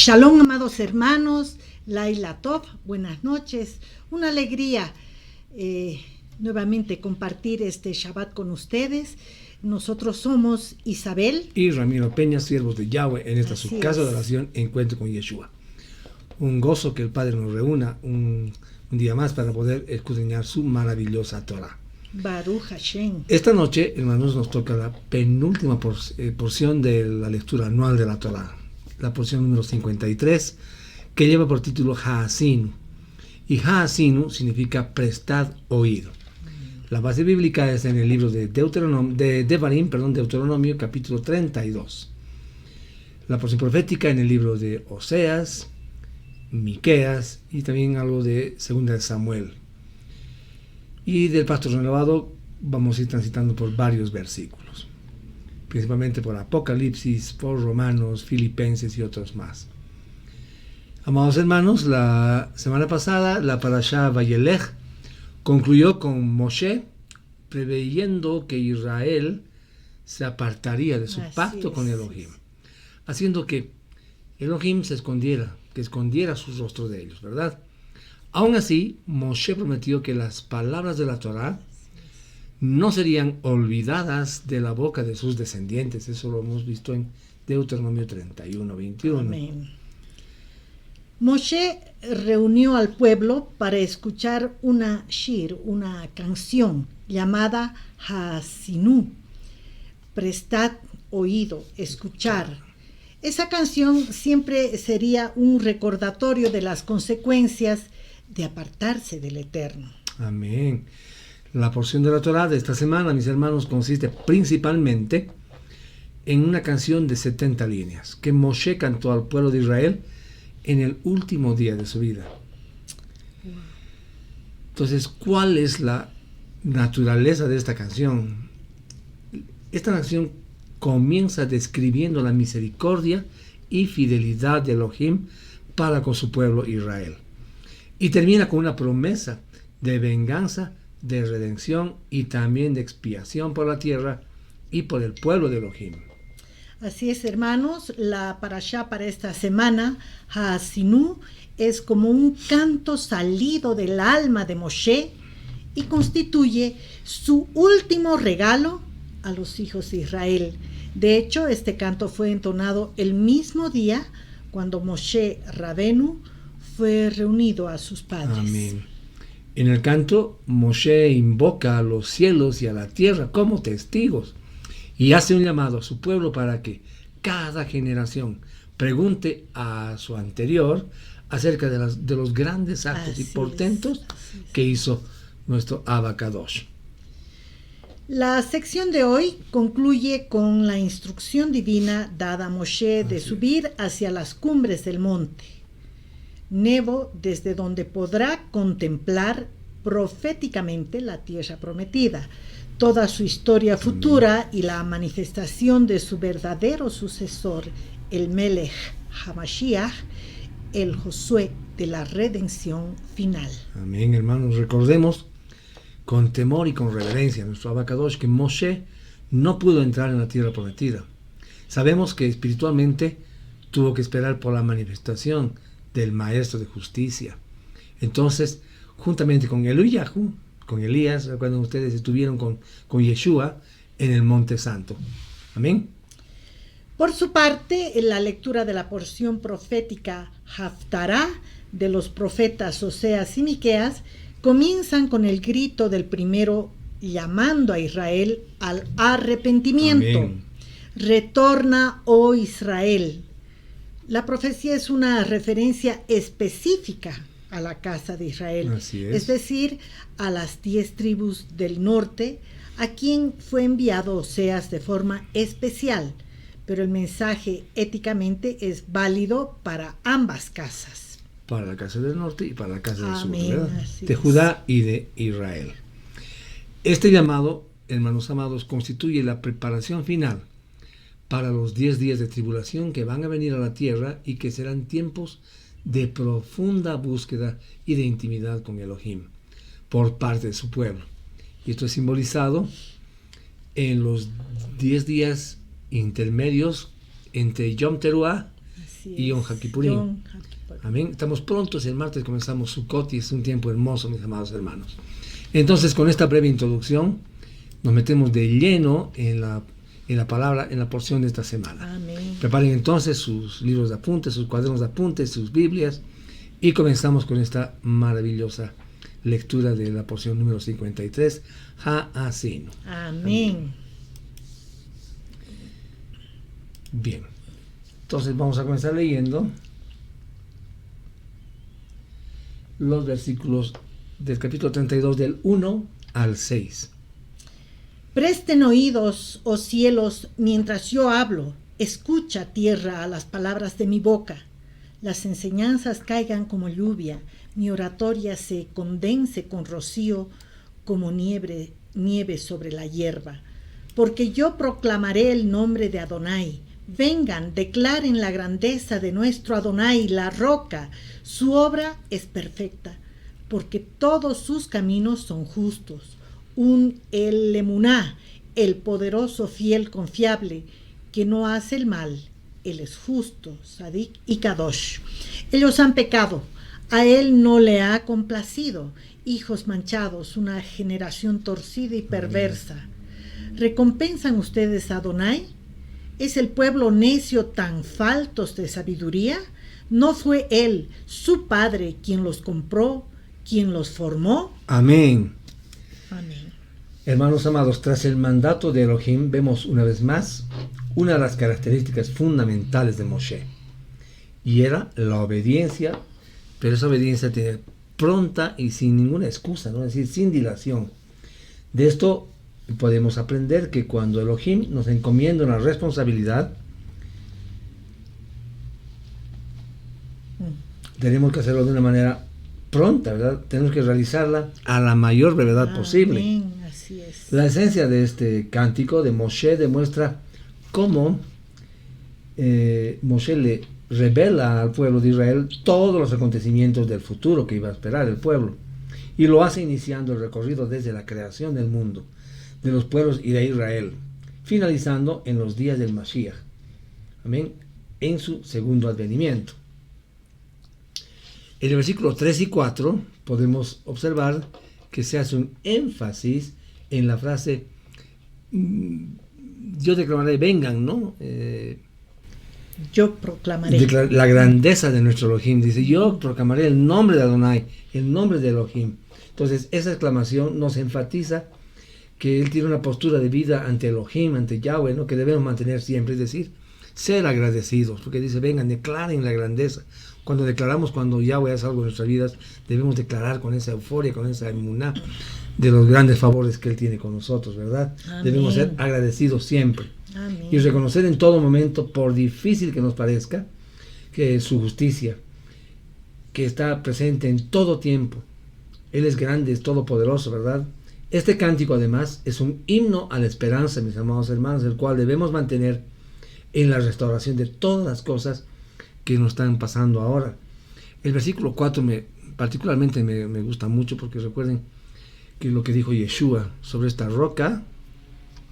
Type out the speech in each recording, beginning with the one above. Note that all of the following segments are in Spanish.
Shalom, amados hermanos, Laila Tov, buenas noches. Una alegría nuevamente compartir este Shabbat con ustedes. Nosotros somos Isabel y Ramiro Peña, siervos de Yahweh, en esta su casa de oración, Encuentro con Yeshua. Un gozo que el Padre nos reúna un día más para poder escudriñar su maravillosa Torah. Baruch Hashem. Esta noche, hermanos, nos toca la penúltima porción de la lectura anual de la Torah, la porción número 53, que lleva por título Haasinu. Y Haasinu significa prestad oído. La base bíblica es en el libro de Deuteronomio, capítulo 32. La porción profética en el libro de Oseas, Miqueas y también algo de Segunda de Samuel. Y del Pacto Renovado vamos a ir transitando por varios versículos, principalmente por Apocalipsis, por Romanos, Filipenses y otros más. Amados hermanos, la semana pasada la Parashá Vayelech concluyó con Moshe preveyendo que Israel se apartaría de su pacto con Elohim, haciendo que Elohim se escondiera, que escondiera su rostro de ellos, ¿verdad? Aún así, Moshe prometió que las palabras de la Torá no serían olvidadas de la boca de sus descendientes. Eso lo hemos visto en Deuteronomio 31:21. Amén. Moshe reunió al pueblo para escuchar una canción llamada Haasinu. Prestad oído, escuchar. Esa canción siempre sería un recordatorio de las consecuencias de apartarse del Eterno. Amén. La porción de la Torá de esta semana, mis hermanos, consiste principalmente en una canción de 70 líneas que Moshe cantó al pueblo de Israel en el último día de su vida. Entonces, ¿cuál es la naturaleza de esta canción? Esta canción comienza describiendo la misericordia y fidelidad de Elohim para con su pueblo Israel. Y termina con una promesa de venganza, de redención y también de expiación por la tierra y por el pueblo de Elohim. Así es, hermanos, la parashá para esta semana, Haasinu, es como un canto salido del alma de Moshe y constituye su último regalo a los hijos de Israel. De hecho, este canto fue entonado el mismo día cuando Moshe Rabenu fue reunido a sus padres. Amén. En el canto, Moshe invoca a los cielos y a la tierra como testigos y hace un llamado a su pueblo para que cada generación pregunte a su anterior acerca de los grandes actos y portentos que hizo nuestro Abba Kadosh. La sección de hoy concluye con la instrucción divina dada a Moshe de subir hacia las cumbres del monte Nebo, desde donde podrá contemplar proféticamente la tierra prometida, toda su historia futura y la manifestación de su verdadero sucesor, el Melech HaMashiach, el Josué de la redención final. Amén, hermanos. Recordemos con temor y con reverencia a nuestro Abba Kadosh que Moshe no pudo entrar en la tierra prometida. Sabemos que espiritualmente tuvo que esperar por la manifestación del Maestro de Justicia. Entonces, juntamente con Eliyahu, con Elías, recuerden ustedes, estuvieron con Yeshua en el Monte Santo. Amén. Por su parte, en la lectura de la porción profética Haftará de los profetas Oseas y Miqueas comienzan con el grito del primero llamando a Israel al arrepentimiento. Amén. Retorna, oh Israel. La profecía es una referencia específica a la casa de Israel, es decir, a las 10 tribus del norte, a quien fue enviado Oseas de forma especial, pero el mensaje éticamente es válido para ambas casas. Para la casa del norte y para la casa del sur, ¿verdad? De Judá y de Israel. Este llamado, hermanos amados, constituye la preparación final para los 10 días de tribulación que van a venir a la tierra y que serán tiempos de profunda búsqueda y de intimidad con Elohim por parte de su pueblo. Y esto es simbolizado en los 10 días intermedios entre Yom Teruah Así y Yom es. HaKippurim. Yom HaKippurim. Amén. Estamos prontos, el martes comenzamos Sukkot y es un tiempo hermoso, mis amados hermanos. Entonces, con esta breve introducción, nos metemos de lleno en la palabra, en la porción de esta semana. Amén. Preparen entonces sus libros de apuntes, sus cuadernos de apuntes, sus Biblias, y comenzamos con esta maravillosa lectura de la porción número 53, Ha'asinu. Amén. Bien, entonces vamos a comenzar leyendo los versículos del capítulo 32 del 1 al 6. Presten oídos, oh cielos, mientras yo hablo. Escucha, tierra, a las palabras de mi boca. Las enseñanzas caigan como lluvia, mi oratoria se condense con rocío como nieve sobre la hierba. Porque yo proclamaré el nombre de Adonai. Vengan, declaren la grandeza de nuestro Adonai, la roca. Su obra es perfecta, porque todos sus caminos son justos. Un El Emuná, el poderoso, fiel, confiable, que no hace el mal. Él es justo, Sadik y Kadosh. Ellos han pecado, a él no le ha complacido. Hijos manchados, una generación torcida y perversa. ¿Recompensan ustedes a Adonai? ¿Es el pueblo necio tan faltos de sabiduría? ¿No fue él, su padre, quien los compró, quien los formó? Amén. Amén. Hermanos amados, tras el mandato de Elohim, vemos una vez más una de las características fundamentales de Moshe. Y era la obediencia, pero esa obediencia tiene pronta y sin ninguna excusa, ¿no? Es decir, sin dilación. De esto podemos aprender que cuando Elohim nos encomienda una responsabilidad, tenemos que hacerlo de una manera pronta, ¿verdad? Tenemos que realizarla a la mayor brevedad posible. Amén, así es. La esencia de este cántico de Moshe demuestra cómo Moshe le revela al pueblo de Israel todos los acontecimientos del futuro que iba a esperar el pueblo, y lo hace iniciando el recorrido desde la creación del mundo, de los pueblos y de Israel, finalizando en los días del Mashiach, amén, en su segundo advenimiento. En el versículo 3 y 4 podemos observar que se hace un énfasis en la frase yo declamaré, vengan, ¿no? Yo proclamaré. La grandeza de nuestro Elohim. Dice, yo proclamaré el nombre de Adonai, el nombre de Elohim. Entonces, esa exclamación nos enfatiza que él tiene una postura de vida ante Elohim, ante Yahweh, ¿no? Que debemos mantener siempre, es decir, ser agradecidos, porque dice, vengan, declaren la grandeza. Cuando declaramos, cuando Yahweh hace algo en nuestras vidas, debemos declarar con esa euforia, con esa emuná de los grandes favores que él tiene con nosotros, ¿verdad? Amén. Debemos ser agradecidos siempre. Amén. Y reconocer en todo momento, por difícil que nos parezca, que su justicia, que está presente en todo tiempo. Él es grande, es todopoderoso, ¿verdad? Este cántico, además, es un himno a la esperanza, mis amados hermanos, el cual debemos mantener en la restauración de todas las cosas que nos están pasando ahora. El versículo 4 particularmente me gusta mucho, porque recuerden que lo que dijo Yeshua sobre esta roca,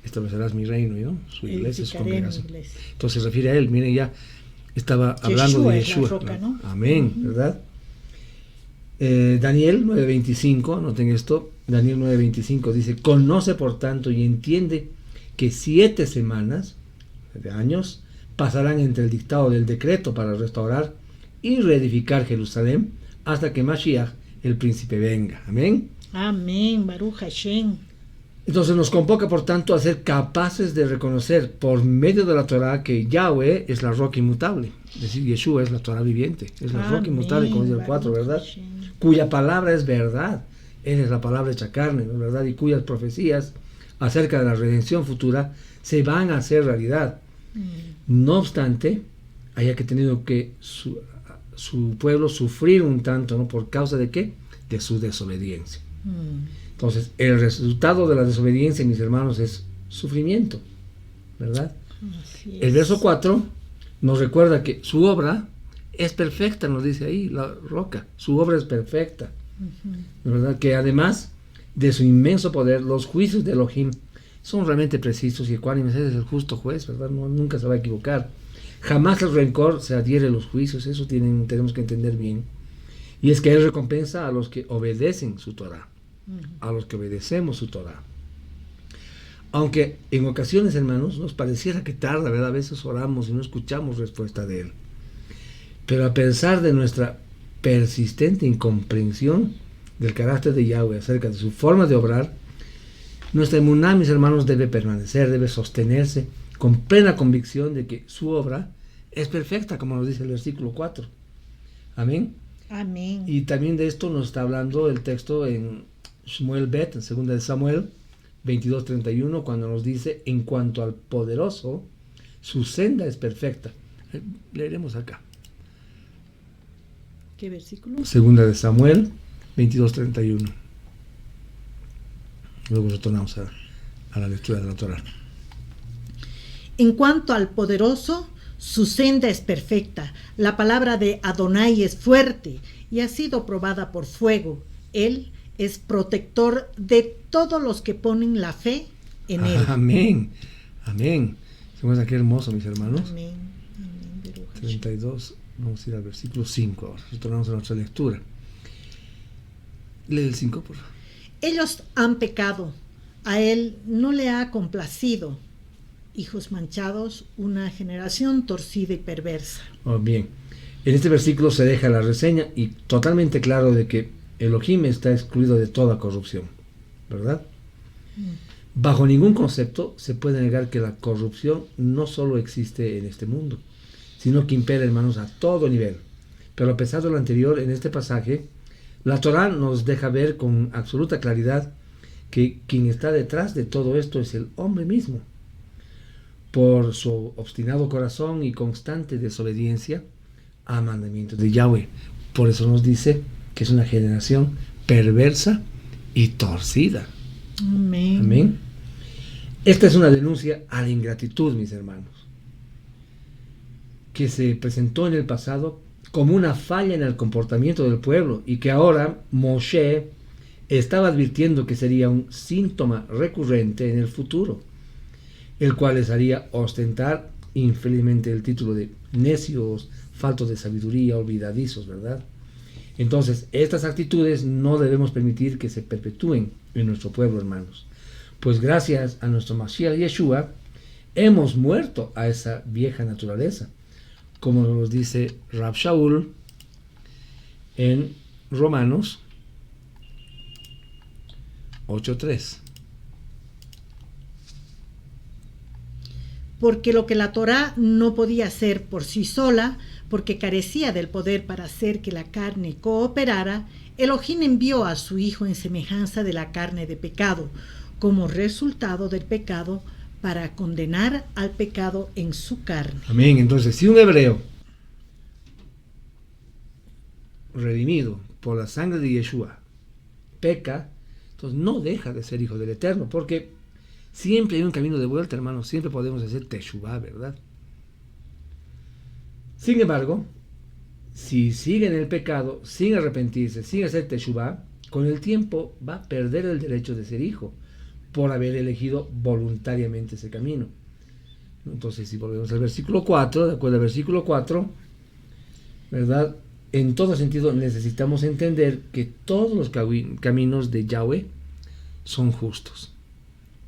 establecerás mi reino, ¿no? Su iglesia, su congregación. Entonces se refiere a él. Miren, ya estaba hablando de Yeshua. Es la roca, ¿no? Amén, ¿verdad? Daniel 9:25, noten esto. Daniel 9:25 dice, conoce por tanto y entiende que 7 semanas de años pasarán entre el dictado del decreto para restaurar y reedificar Jerusalén hasta que Mashiach, el príncipe, venga. Amén. Amén, Baruch Hashem. Entonces nos convoca, por tanto, a ser capaces de reconocer por medio de la Torah que Yahweh es la roca inmutable. Es decir, Yeshua es la Torah viviente, es la roca inmutable, como dice el 4, ¿verdad? Cuya palabra es verdad. Él es la palabra hecha carne, ¿no? ¿Verdad? Y cuyas profecías acerca de la redención futura se van a hacer realidad. No obstante, haya que tenido que su pueblo sufrir un tanto, ¿no? ¿Por causa de qué? De su desobediencia. Entonces, el resultado de la desobediencia, mis hermanos, es sufrimiento, ¿verdad? El verso 4 nos recuerda que su obra es perfecta, nos dice ahí la roca, su obra es perfecta, ¿verdad? Que además de su inmenso poder, los juicios de Elohim son realmente precisos, y ecuánimes, es el justo juez, ¿verdad? Nunca se va a equivocar. Jamás el rencor se adhiere a los juicios, eso tenemos que entender bien. Y es que Él recompensa a los que obedecen su Torah, a los que obedecemos su Torah. Aunque en ocasiones, hermanos, nos pareciera que tarda, ¿verdad? A veces oramos y no escuchamos respuesta de Él. Pero a pesar de nuestra persistente incomprensión del carácter de Yahweh acerca de su forma de obrar, nuestra emuná, mis hermanos, debe permanecer, debe sostenerse con plena convicción de que su obra es perfecta, como nos dice el versículo 4. Amén. Amén. Y también de esto nos está hablando el texto en Shmuel Bet, en 2 de Samuel 22:31, cuando nos dice: en cuanto al poderoso, su senda es perfecta. Leeremos acá. ¿Qué versículo? 2 de Samuel 22:31. Luego retornamos a la lectura de la Torah. En cuanto al poderoso, su senda es perfecta. La palabra de Adonai es fuerte y ha sido probada por fuego. Él es protector de todos los que ponen la fe en él. Amén. Amén. ¿Vemos aquí hermoso, mis hermanos? Amén. Amén. 32. Vamos a ir al versículo 5 ahora. Retornamos a nuestra lectura. Lee el 5, por favor. Ellos han pecado. A él no le ha complacido. Hijos manchados, una generación torcida y perversa. Oh, bien. En este versículo se deja la reseña y totalmente claro de que Elohim está excluido de toda corrupción, ¿verdad? Bajo ningún concepto se puede negar que la corrupción no solo existe en este mundo, sino que impera, hermanos, a todo nivel. Pero a pesar de lo anterior, en este pasaje, la Torá nos deja ver con absoluta claridad que quien está detrás de todo esto es el hombre mismo. Por su obstinado corazón y constante desobediencia a mandamientos de Yahweh. Por eso nos dice que es una generación perversa y torcida. Amén. Amén. Esta es una denuncia a la ingratitud, mis hermanos, que se presentó en el pasado como una falla en el comportamiento del pueblo y que ahora Moshe estaba advirtiendo que sería un síntoma recurrente en el futuro, el cual les haría ostentar infelizmente el título de necios, faltos de sabiduría, olvidadizos, ¿verdad? Entonces, estas actitudes no debemos permitir que se perpetúen en nuestro pueblo, hermanos, pues gracias a nuestro Mashiach Yeshua hemos muerto a esa vieja naturaleza, como nos dice Rab Shaul en Romanos 8:3. Porque lo que la Torá no podía hacer por sí sola, porque carecía del poder para hacer que la carne cooperara, Elohim envió a su Hijo en semejanza de la carne de pecado, como resultado del pecado, para condenar al pecado en su carne. Amén. Entonces, si un hebreo redimido por la sangre de Yeshua peca, entonces no deja de ser hijo del Eterno, porque siempre hay un camino de vuelta, hermanos. Siempre podemos hacer teshuvah, ¿verdad? Sin embargo, si sigue en el pecado, sin arrepentirse, sin hacer teshuvah, con el tiempo va a perder el derecho de ser hijo, por haber elegido voluntariamente ese camino. Entonces, si volvemos al versículo 4, de acuerdo al versículo 4, ¿verdad? En todo sentido necesitamos entender que todos los caminos de Yahweh son justos.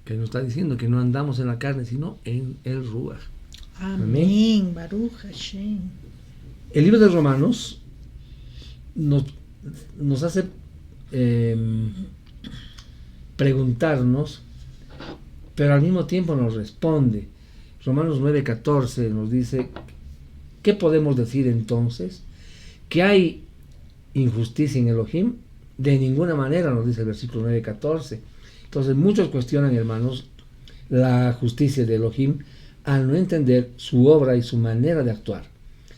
Que nos está diciendo que no andamos en la carne, sino en el Ruach. Amén. Baruch Hashem. El libro de Romanos nos hace preguntarnos, pero al mismo tiempo nos responde. Romanos 9:14 nos dice: ¿qué podemos decir entonces? ¿Que hay injusticia en Elohim? De ninguna manera, nos dice el versículo 9:14. Entonces muchos cuestionan, hermanos, la justicia de Elohim al no entender su obra y su manera de actuar.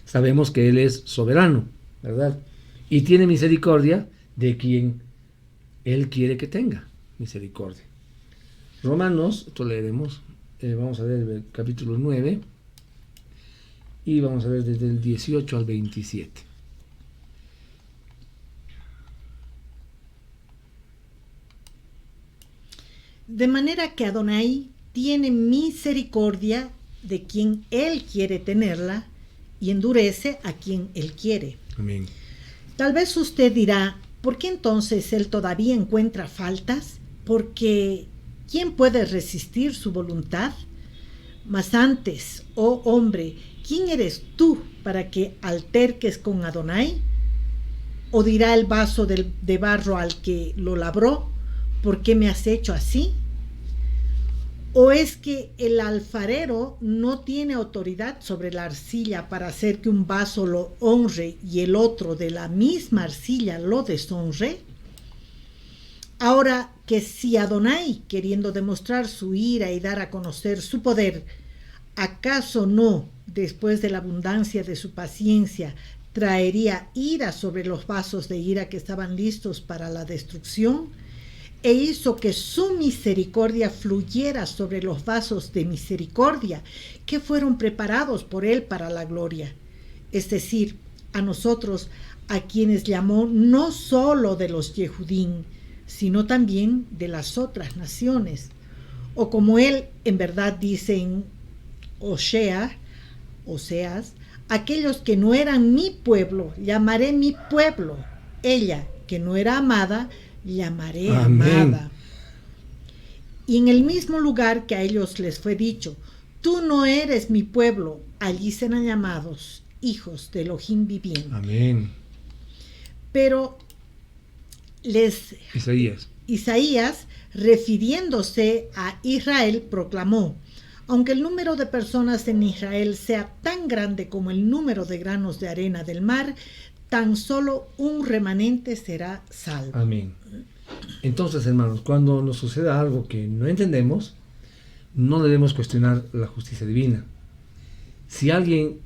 Sabemos que Él es soberano, ¿verdad? Y tiene misericordia de quien Él quiere que tenga misericordia. Romanos, esto leeremos, vamos a ver el capítulo 9 y vamos a ver desde el 18 al 27. De manera que Adonai tiene misericordia de quien Él quiere tenerla y endurece a quien Él quiere. Amén. Tal vez usted dirá, ¿por qué entonces Él todavía encuentra faltas? Porque ¿quién puede resistir su voluntad? Mas antes, oh hombre, ¿quién eres tú para que alterques con Adonai? ¿O dirá el vaso de barro al que lo labró, ¿por qué me has hecho así? ¿O es que el alfarero no tiene autoridad sobre la arcilla para hacer que un vaso lo honre y el otro de la misma arcilla lo deshonre? Ahora que si Adonai, queriendo demostrar su ira y dar a conocer su poder, ¿acaso no, después de la abundancia de su paciencia, traería ira sobre los vasos de ira que estaban listos para la destrucción? E hizo que su misericordia fluyera sobre los vasos de misericordia que fueron preparados por él para la gloria. Es decir, a nosotros, a quienes llamó no solo de los Yehudín, sino también de las otras naciones. O como él en verdad dice en Oseas, aquellos que no eran mi pueblo, llamaré mi pueblo. Ella, que no era amada, llamaré amada. Y en el mismo lugar que a ellos les fue dicho, tú no eres mi pueblo, allí serán llamados hijos de Elohim viviente. Amén. Pero Isaías, refiriéndose a Israel, proclamó, aunque el número de personas en Israel sea tan grande como el número de granos de arena del mar, tan solo un remanente será salvo. Amén. Entonces, hermanos, cuando nos suceda algo que no entendemos, no debemos cuestionar la justicia divina. Si alguien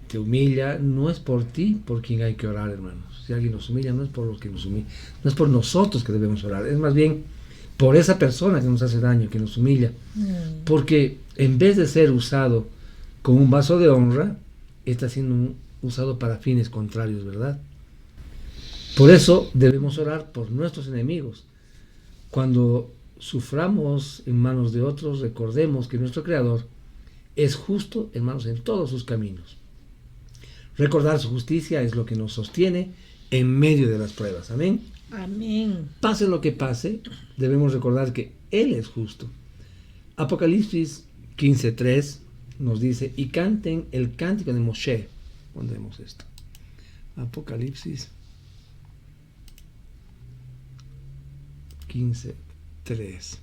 te humilla, no es por ti por quien hay que orar, hermanos. Si alguien nos humilla, no es por los que nos humilla, no es por nosotros que debemos orar, es más bien por esa persona que nos hace daño, que nos humilla. Porque en vez de ser usado como un vaso de honra, está siendo usado para fines contrarios, ¿verdad? Por eso debemos orar por nuestros enemigos. Cuando suframos en manos de otros, recordemos que nuestro Creador es justo, hermanos, en todos sus caminos. Recordar su justicia es lo que nos sostiene en medio de las pruebas. Amén. Amén. Pase lo que pase, debemos recordar que Él es justo. Apocalipsis 15:3 nos dice, y canten el cántico de Moshe. ¿Cuándo vemos esto? Apocalipsis 15:3.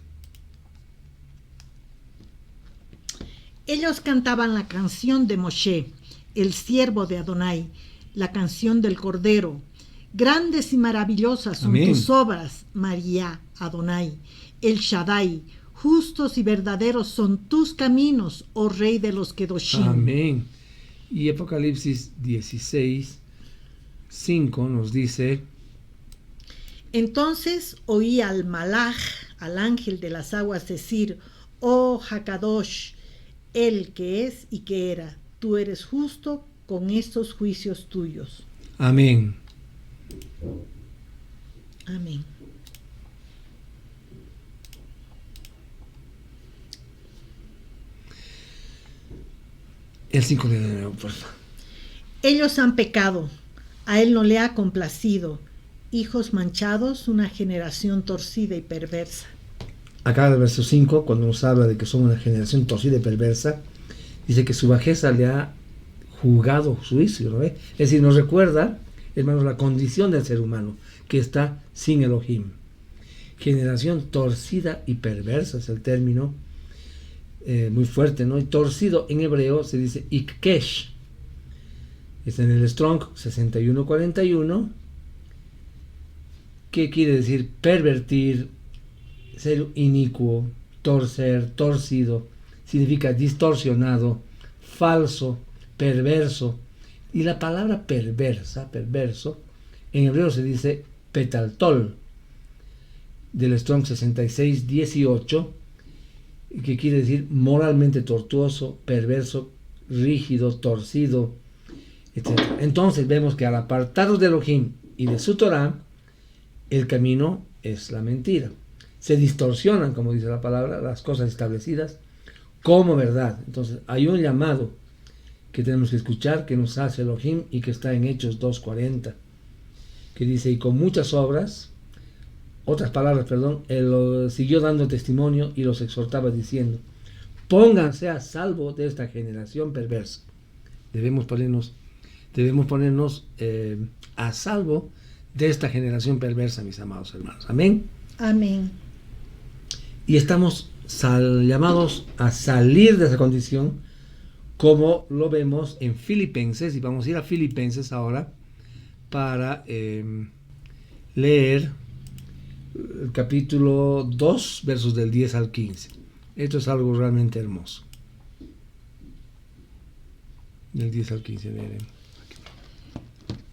Ellos cantaban la canción de Moshe, el siervo de Adonai, la canción del Cordero. Grandes y maravillosas son Amén. tus obras, María, Adonai, el Shaddai. Justos y verdaderos son tus caminos, oh Rey de los Kedoshim. Amén. Y Apocalipsis 16:5 nos dice, entonces oí al Malach, al ángel de las aguas, decir, oh Hakadosh, el que es y que era, tú eres justo con estos juicios tuyos. amén. Amén. El 5 de nuevo, por favor. Ellos han pecado, a él no le ha complacido. Hijos manchados, una generación torcida y perversa. Acá en el verso 5, cuando nos habla de que somos una generación torcida y perversa, dice que su bajeza le ha jugado juicio, ¿no ve? Es decir, nos recuerda, hermanos, la condición del ser humano, que está sin Elohim. Generación torcida y perversa es el término muy fuerte, ¿no? Y torcido en hebreo se dice ikkesh. Es en el Strong 6141, que quiere decir pervertir, ser inicuo, torcer, torcido, significa distorsionado, falso, perverso. Y la palabra perverso, en hebreo se dice petaltol, del Strong 6618, que quiere decir moralmente tortuoso, perverso, rígido, torcido, etc. Entonces vemos que al apartarnos de Elohim y de su Torah, el camino es la mentira. Se distorsionan, como dice la palabra, las cosas establecidas como verdad. Entonces hay un llamado que tenemos que escuchar, que nos hace Elohim y que está en Hechos 2:40, que dice: y con muchas obras, otras palabras, perdón, él siguió dando testimonio y los exhortaba diciendo: pónganse a salvo de esta generación perversa. Debemos ponernos a salvo de esta generación perversa, mis amados hermanos. Amén. Amén. Y estamos llamados a salir de esa condición, como lo vemos en Filipenses, y vamos a ir a Filipenses ahora para leer el capítulo 2, versos del 10 al 15. Esto es algo realmente hermoso. Del 10 al 15 leeremos.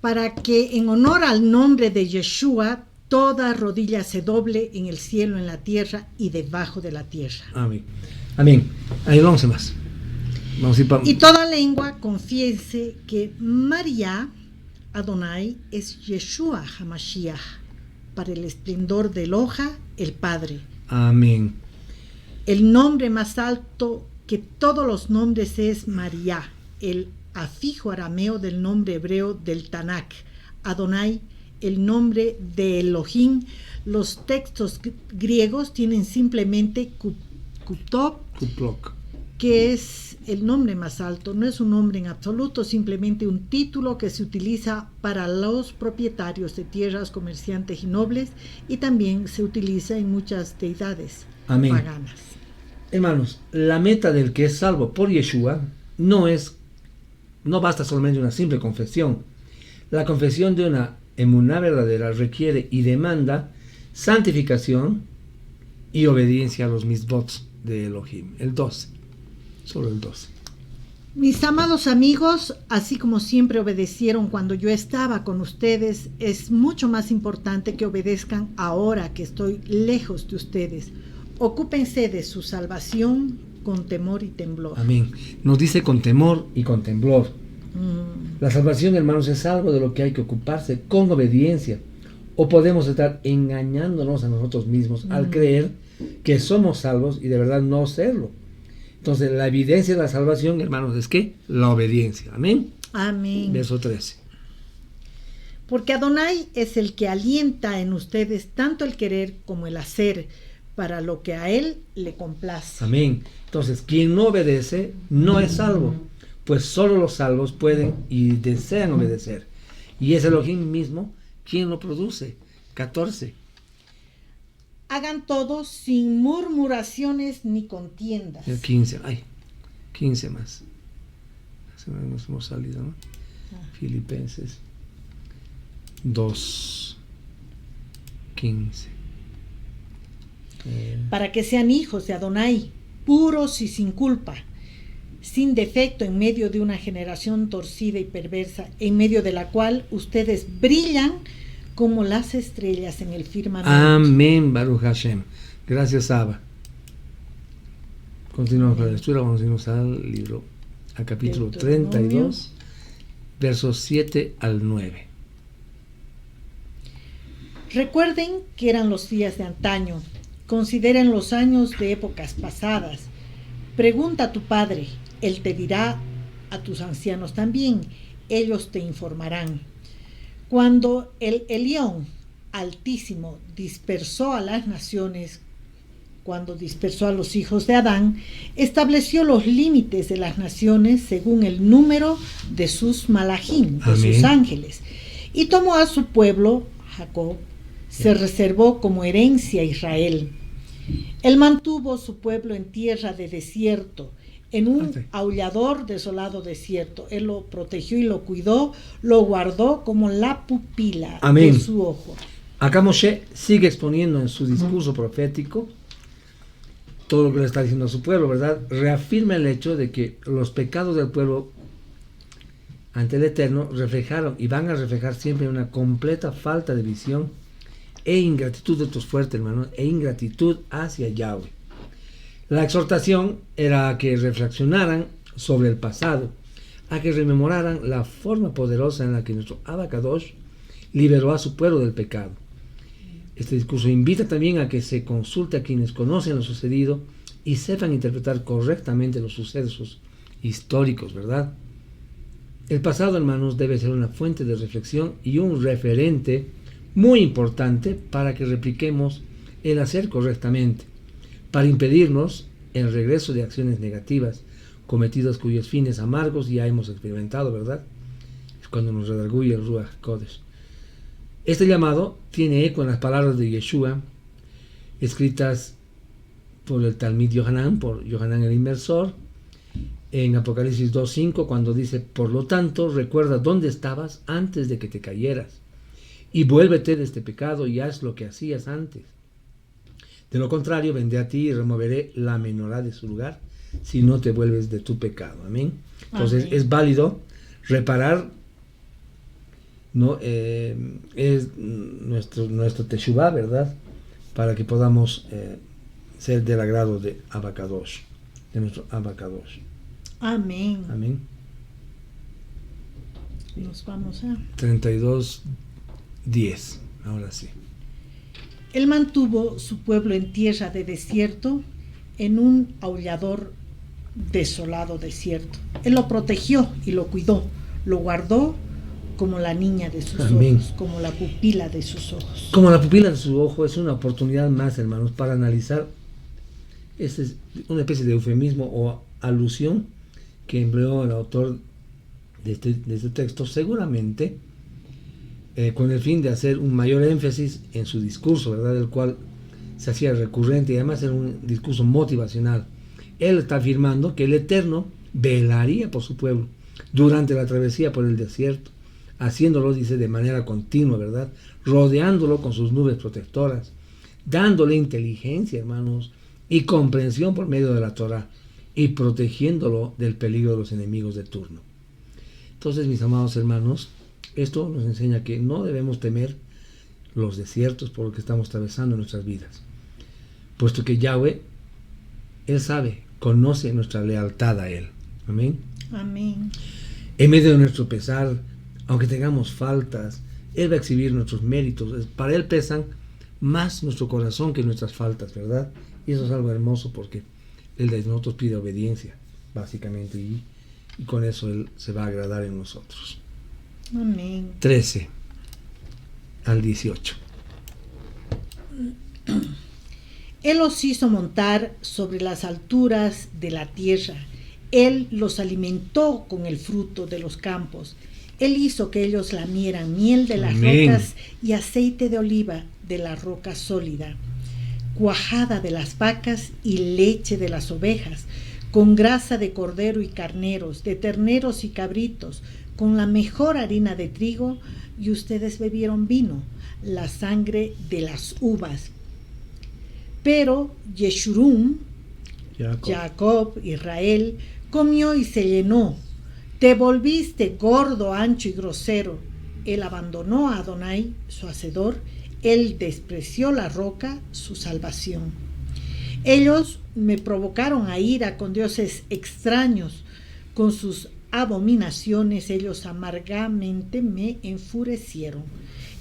Para que en honor al nombre de Yeshua toda rodilla se doble en el cielo, en la tierra y debajo de la tierra. Amén. Amén. Ahí vamos más. Y toda lengua confiese que María Adonai es Yeshua HaMashiach, para el esplendor de Eloha, el Padre. Amén. El nombre más alto que todos los nombres es María, el afijo arameo del nombre hebreo del Tanakh. Adonai, el nombre de Elohim. Los textos griegos tienen simplemente Kuplok, que es el nombre más alto. No es un nombre en absoluto, simplemente un título que se utiliza para los propietarios de tierras, comerciantes y nobles, y también se utiliza en muchas deidades paganas. Hermanos, la meta del que es salvo por Yeshua no basta solamente una simple confesión. La confesión de una emuná verdadera requiere y demanda santificación y obediencia a los mitzvot de Elohim. El 12. Solo el 12. Mis amados amigos, así como siempre obedecieron cuando yo estaba con ustedes, es mucho más importante que obedezcan ahora que estoy lejos de ustedes. Ocúpense de su salvación con temor y temblor. Amén. Nos dice con temor y con temblor. La salvación, hermanos, es algo de lo que hay que ocuparse con obediencia. O podemos estar engañándonos a nosotros mismos al creer que somos salvos y de verdad no serlo. Entonces, la evidencia de la salvación, hermanos, es que la obediencia. Amén. Amén. Verso 13. Porque Adonai es el que alienta en ustedes tanto el querer como el hacer, para lo que a él le complace. Amén. Entonces, quien no obedece no es salvo, pues solo los salvos pueden y desean obedecer. Y es Elohim mismo quien lo produce. 14. Hagan todo sin murmuraciones ni contiendas. El 15. 15 más. Nos hemos salido, ¿no? Filipenses 2, 15. Para que sean hijos de Adonai, puros y sin culpa, sin defecto en medio de una generación torcida y perversa, en medio de la cual ustedes brillan como las estrellas en el firmamento. Amén, Baruch Hashem. Gracias, Abba. Continuamos con la lectura, vamos a irnos al libro, al capítulo 32, versos 7 al 9. Recuerden que eran los días de antaño. Consideren los años de épocas pasadas. Pregunta a tu padre, él te dirá, a tus ancianos también, ellos te informarán. Cuando el Elión Altísimo dispersó a las naciones, cuando dispersó a los hijos de Adán, estableció los límites de las naciones según el número de sus malachim, de sus ángeles, y tomó a su pueblo, Jacob, se reservó como herencia a Israel. Él mantuvo su pueblo en tierra de desierto, en un aullador desolado desierto. Él lo protegió y lo cuidó, lo guardó como la pupila de su ojo. Acá Moshe sigue exponiendo en su discurso profético todo lo que le está diciendo a su pueblo, ¿verdad? Reafirma el hecho de que los pecados del pueblo ante el Eterno reflejaron y van a reflejar siempre una completa falta de visión e ingratitud. Esto es fuerte, hermano, e ingratitud hacia Yahweh. La exhortación era a que reflexionaran sobre el pasado, a que rememoraran la forma poderosa en la que nuestro Abba Kadosh liberó a su pueblo del pecado. Este discurso invita también a que se consulte a quienes conocen lo sucedido y sepan interpretar correctamente los sucesos históricos, ¿verdad? El pasado, hermanos, debe ser una fuente de reflexión y un referente muy importante para que repliquemos el hacer correctamente, para impedirnos el regreso de acciones negativas cometidas cuyos fines amargos ya hemos experimentado, ¿verdad? Es cuando nos redarguye el Ruach Kodesh. Este llamado tiene eco en las palabras de Yeshua, escritas por el Talmid Yohanan, por Yohanan el Inmersor, en Apocalipsis 2.5, cuando dice: por lo tanto, recuerda dónde estabas antes de que te cayeras, y vuélvete de este pecado y haz lo que hacías antes. De lo contrario, vendré a ti y removeré la menorá de su lugar, si no te vuelves de tu pecado. Amén. Entonces, amén, es válido reparar, ¿no? Es nuestro teshuvá, ¿verdad? Para que podamos ser del agrado de Abacadosh, de nuestro Abacadosh. Amén. Amén. Nos vamos a 32:10. Ahora sí. Él mantuvo su pueblo en tierra de desierto, en un aullador desolado desierto. Él lo protegió y lo cuidó, lo guardó como la niña de sus amén, ojos, como la pupila de sus ojos. Como la pupila de su ojo es una oportunidad más, hermanos, para analizar. Esta es una especie de eufemismo o alusión que empleó el autor de este texto, seguramente con el fin de hacer un mayor énfasis en su discurso, ¿verdad? El cual se hacía recurrente y además era un discurso motivacional. Él está afirmando que el Eterno velaría por su pueblo durante la travesía por el desierto, haciéndolo, dice, de manera continua, ¿verdad? Rodeándolo con sus nubes protectoras, dándole inteligencia, hermanos, y comprensión por medio de la Torah, y protegiéndolo del peligro de los enemigos de turno. Entonces, mis amados hermanos, esto nos enseña que no debemos temer los desiertos por lo que estamos atravesando en nuestras vidas, puesto que Yahweh, Él sabe, conoce nuestra lealtad a Él. Amén. Amén. En medio de nuestro pesar, aunque tengamos faltas, Él va a exhibir nuestros méritos. Para Él pesan más nuestro corazón que nuestras faltas, ¿verdad? Y eso es algo hermoso porque Él de nosotros pide obediencia, básicamente, y con eso Él se va a agradar en nosotros. Amén. 13 al 18. Él los hizo montar sobre las alturas de la tierra. Él los alimentó con el fruto de los campos. Él hizo que ellos lamieran miel de las amén, rocas y aceite de oliva de la roca sólida, cuajada de las vacas y leche de las ovejas, con grasa de cordero y carneros, de terneros y cabritos, con la mejor harina de trigo, y ustedes bebieron vino, la sangre de las uvas. Pero Yeshurun, Jacob, Israel, comió y se llenó. Te volviste gordo, ancho y grosero. Él abandonó a Adonai, su hacedor. Él despreció la roca, su salvación. Ellos me provocaron a ira con dioses extraños. Con sus abominaciones ellos amargamente me enfurecieron.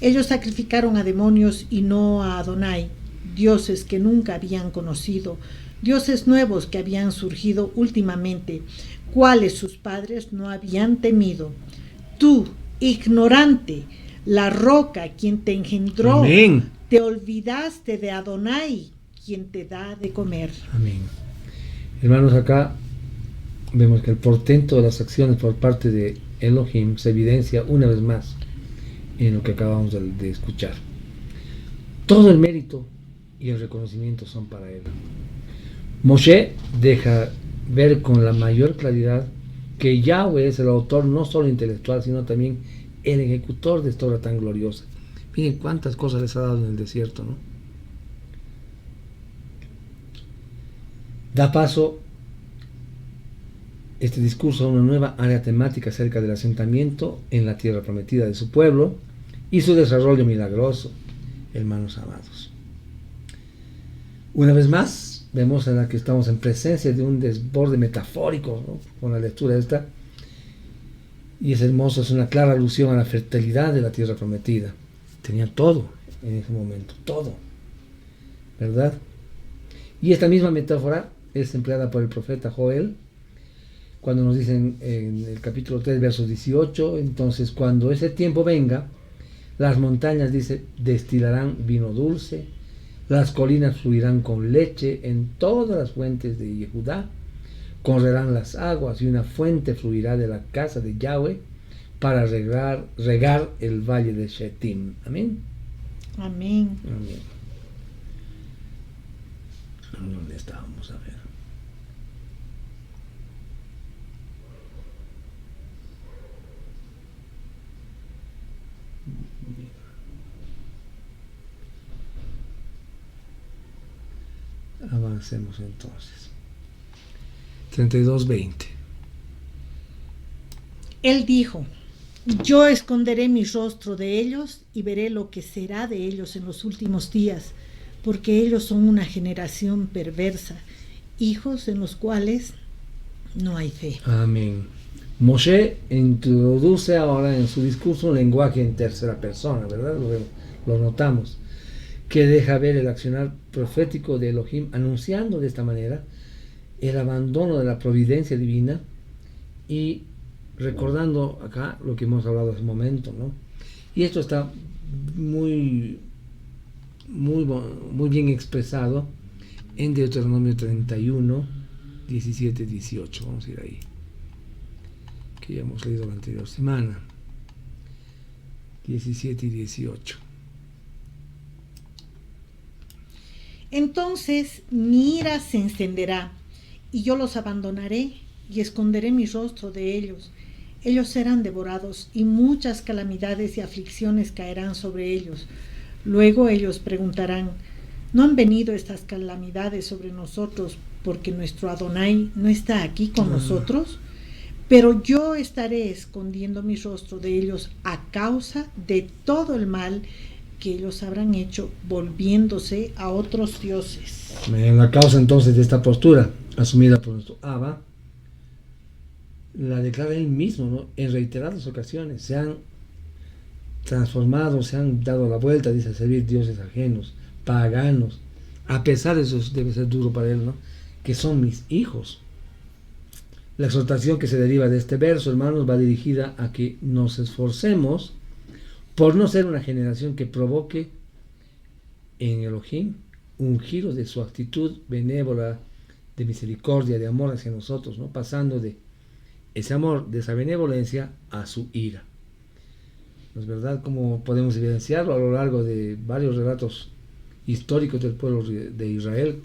Ellos sacrificaron a demonios y no a Adonai, dioses que nunca habían conocido, dioses nuevos que habían surgido últimamente, cuales sus padres no habían temido. Tú, ignorante, la roca, quien te engendró, amén, te olvidaste de Adonai, quien te da de comer. Amén. Hermanos, acá vemos que el portento de las acciones por parte de Elohim se evidencia una vez más en lo que acabamos de escuchar. Todo el mérito y el reconocimiento son para Él. Moshe deja ver con la mayor claridad que Yahweh es el autor no solo intelectual, sino también el ejecutor de esta obra tan gloriosa. Miren cuántas cosas les ha dado en el desierto, ¿no? Da paso este discurso a una nueva área temática acerca del asentamiento en la tierra prometida de su pueblo y su desarrollo milagroso, hermanos amados. Una vez más, vemos en la que estamos en presencia de un desborde metafórico, ¿no? Con la lectura esta, y es hermoso, es una clara alusión a la fertilidad de la tierra prometida. Tenía todo en ese momento, todo, ¿verdad? Y esta misma metáfora es empleada por el profeta Joel, cuando nos dicen en el capítulo 3, versos 18, entonces cuando ese tiempo venga, las montañas, dice, destilarán vino dulce, las colinas fluirán con leche, en todas las fuentes de Yehudá correrán las aguas, y una fuente fluirá de la casa de Yahweh para regar el valle de Shittim. Amén. Amén. Amén. ¿Dónde estábamos? A ver. Avancemos entonces. 32:20. Él dijo: yo esconderé mi rostro de ellos y veré lo que será de ellos en los últimos días, porque ellos son una generación perversa, hijos en los cuales no hay fe. Amén. Moshe introduce ahora en su discurso un lenguaje en tercera persona, ¿verdad? Lo notamos, que deja ver el accionar profético de Elohim, anunciando de esta manera el abandono de la providencia divina y recordando acá lo que hemos hablado hace un momento, ¿no? Y esto está muy bien expresado en Deuteronomio 31, 17, 18. Vamos a ir ahí, que ya hemos leído la anterior semana. 17 y 18. Entonces mi ira se encenderá, y yo los abandonaré, y esconderé mi rostro de ellos. Ellos serán devorados, y muchas calamidades y aflicciones caerán sobre ellos. Luego ellos preguntarán: ¿no han venido estas calamidades sobre nosotros porque nuestro Adonai no está aquí con nosotros? Pero yo estaré escondiendo mi rostro de ellos a causa de todo el mal que ellos habrán hecho, volviéndose a otros dioses. La causa entonces de esta postura asumida por nuestro Abba la declara él mismo, ¿no? En reiteradas ocasiones se han transformado, se han dado la vuelta, dice, a servir dioses ajenos, paganos. A pesar de eso, debe ser duro para él, ¿no? Que son mis hijos. La exhortación que se deriva de este verso, hermanos, va dirigida a que nos esforcemos por no ser una generación que provoque en Elohim un giro de su actitud benévola, de misericordia, de amor hacia nosotros, ¿no? Pasando de ese amor, de esa benevolencia, a su ira. ¿No es verdad? Como podemos evidenciarlo a lo largo de varios relatos históricos del pueblo de Israel,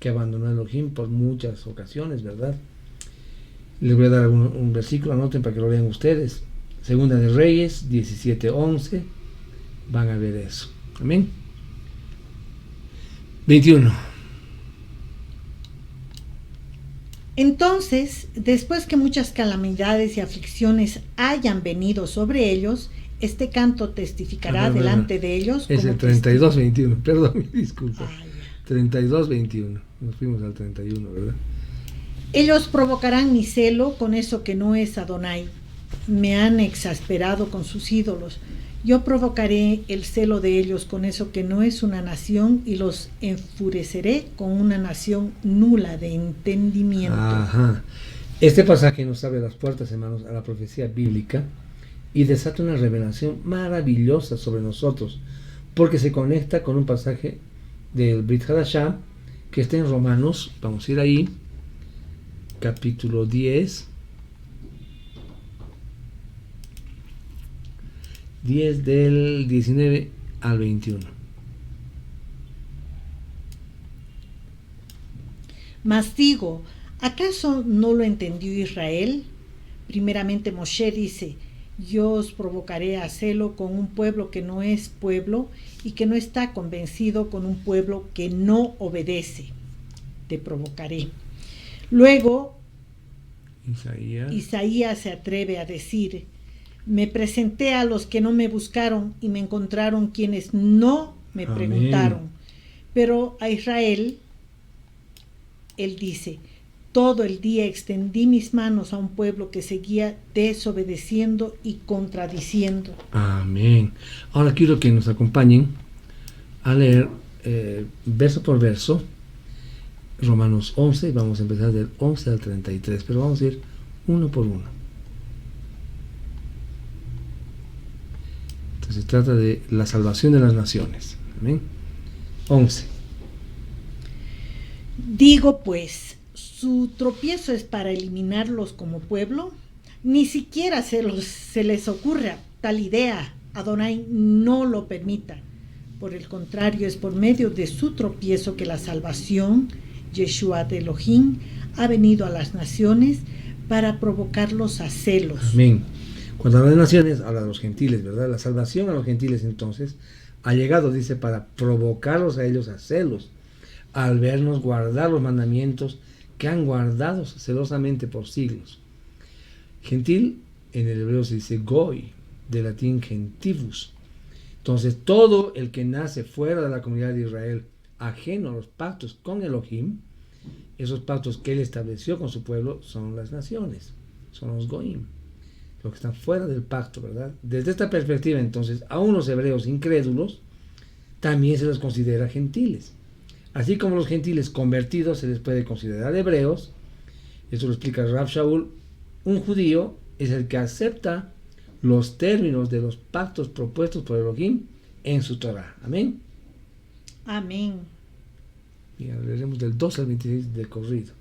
que abandonó a Elohim por muchas ocasiones, ¿verdad? Les voy a dar un versículo, anoten para que lo vean ustedes. Segunda de Reyes 17:11, van a ver eso. Amén. 21. Entonces, después que muchas calamidades y aflicciones hayan venido sobre ellos, este canto testificará delante de ellos. Es el 32:21, perdón, disculpa. 32:21, nos fuimos al 31, ¿verdad? Ellos provocarán mi celo con eso que no es Adonai. Me han exasperado con sus ídolos. Yo provocaré el celo de ellos con eso que no es una nación, y los enfureceré con una nación nula de entendimiento. Ajá. Este pasaje nos abre las puertas, hermanos, a la profecía bíblica y desata una revelación maravillosa sobre nosotros, porque se conecta con un pasaje del Brit Hadashah que está en Romanos. Vamos a ir ahí, capítulo 10. 10 del 19 al 21. Mas digo, ¿acaso no lo entendió Israel? Primeramente Moshe dice: yo os provocaré a celo con un pueblo que no es pueblo y que no está convencido, con un pueblo que no obedece. Te provocaré. Luego Isaías se atreve a decir: me presenté a los que no me buscaron y me encontraron quienes no me preguntaron. Pero a Israel, él dice: todo el día extendí mis manos a un pueblo que seguía desobedeciendo y contradiciendo. Amén. Ahora quiero que nos acompañen a leer verso por verso Romanos 11, y vamos a empezar del 11 al 33, pero vamos a ir uno por uno. Entonces se trata de la salvación de las naciones. Amén. 11. Digo pues, ¿su tropiezo es para eliminarlos como pueblo? Ni siquiera se les ocurra tal idea. Adonai no lo permita. Por el contrario, es por medio de su tropiezo que la salvación, Yeshua de Elohim, ha venido a las naciones para provocarlos a celos. Amén. Cuando habla de naciones, habla de los gentiles, ¿verdad? La salvación a los gentiles entonces ha llegado, dice, para provocarlos a ellos a celos, al vernos guardar los mandamientos que han guardado celosamente por siglos. Gentil, en el hebreo se dice goy, de latín gentivus. Entonces, todo el que nace fuera de la comunidad de Israel, ajeno a los pactos con Elohim, esos pactos que él estableció con su pueblo, son las naciones, son los goim, los que están fuera del pacto, ¿verdad? Desde esta perspectiva, entonces, a unos hebreos incrédulos, también se les considera gentiles. Así como los gentiles convertidos se les puede considerar hebreos, eso lo explica Rav Shaul, un judío es el que acepta los términos de los pactos propuestos por Elohim en su Torah. Amén. Amén. Y leeremos del 2 al 26 del corrido.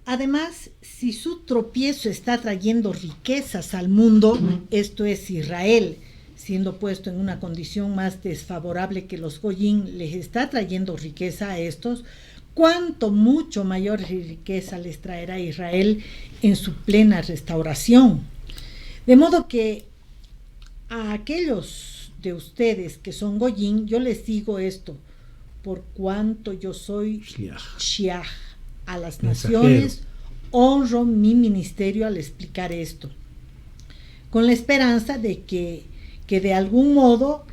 Además, si su tropiezo está trayendo riquezas al mundo, esto es Israel, siendo puesto en una condición más desfavorable que los goyim, les está trayendo riqueza a estos, cuánto mucho mayor riqueza les traerá Israel en su plena restauración. De modo que a aquellos de ustedes que son goyim, yo les digo esto, por cuanto yo soy Shiach a las naciones, honro mi ministerio al explicar esto, con la esperanza de que de algún modo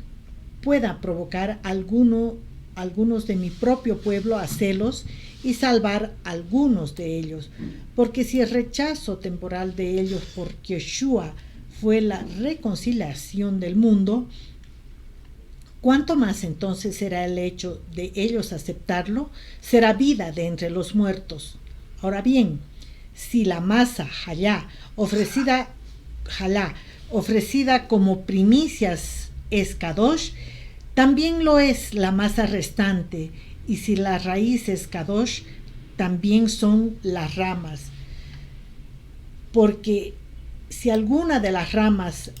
pueda provocar algunos de mi propio pueblo a celos y salvar algunos de ellos, porque si el rechazo temporal de ellos por Yeshua fue la reconciliación del mundo, ¿cuánto más entonces será el hecho de ellos aceptarlo? Será vida de entre los muertos. Ahora bien, si la masa jalá ofrecida como primicias es Kadosh, también lo es la masa restante, y si la raíz es Kadosh, también son las ramas. Porque si alguna de las ramas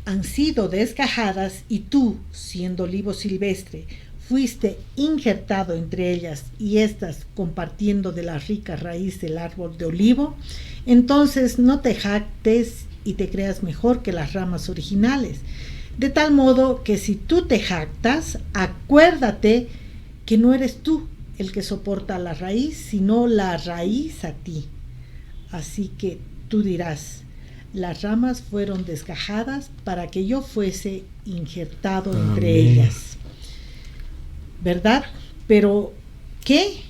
han sido desgajadas y tú, siendo olivo silvestre, fuiste injertado entre ellas y éstas compartiendo de la rica raíz del árbol de olivo, entonces no te jactes y te creas mejor que las ramas originales. De tal modo que si tú te jactas, acuérdate que no eres tú el que soporta la raíz, sino la raíz a ti. Así que tú dirás, las ramas fueron desgajadas para que yo fuese injertado entre ellas. ¿Verdad? Pero, ¿qué?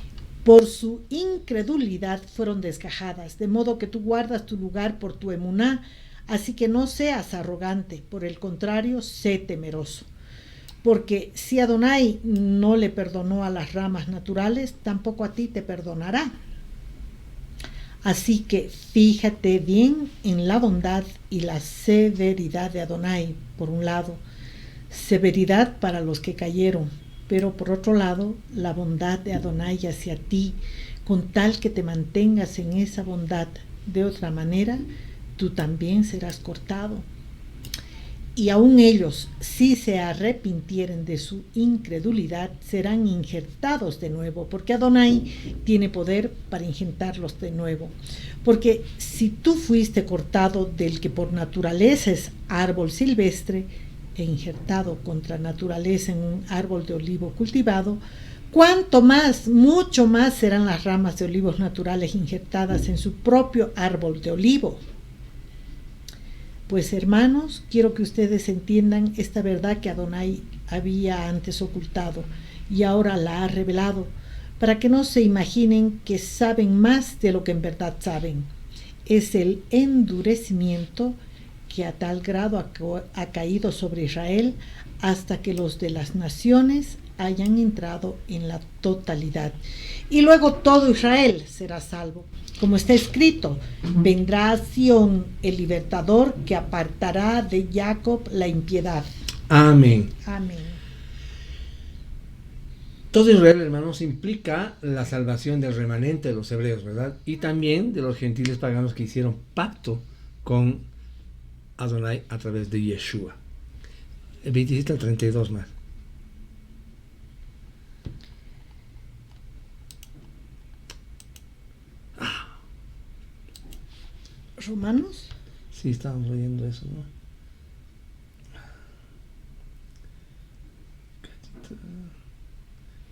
Por su incredulidad fueron desgajadas, de modo que tú guardas tu lugar por tu emuná. Así que no seas arrogante, por el contrario, sé temeroso. Porque si Adonai no le perdonó a las ramas naturales, tampoco a ti te perdonará. Así que fíjate bien en la bondad y la severidad de Adonai, por un lado, severidad para los que cayeron, pero por otro lado, la bondad de Adonai hacia ti, con tal que te mantengas en esa bondad. De otra manera, tú también serás cortado. Y aun ellos, si se arrepintieren de su incredulidad, serán injertados de nuevo, porque Adonai tiene poder para injertarlos de nuevo. Porque si tú fuiste cortado del que por naturaleza es árbol silvestre e injertado contra naturaleza en un árbol de olivo cultivado, cuánto más, mucho más serán las ramas de olivos naturales injertadas en su propio árbol de olivo. Pues hermanos, quiero que ustedes entiendan esta verdad que Adonai había antes ocultado y ahora la ha revelado, para que no se imaginen que saben más de lo que en verdad saben. Es el endurecimiento que a tal grado ha caído sobre Israel hasta que los de las naciones hayan entrado en la totalidad. Y luego todo Israel será salvo. Como está escrito, vendrá a Sión el libertador que apartará de Jacob la impiedad. Amén. Amén. Todo Israel, hermanos, implica la salvación del remanente de los hebreos, ¿verdad? Y también de los gentiles paganos que hicieron pacto con Adonai a través de Yeshua. El 27 al 32 más. ¿Romanos? Sí, estábamos leyendo eso, ¿no?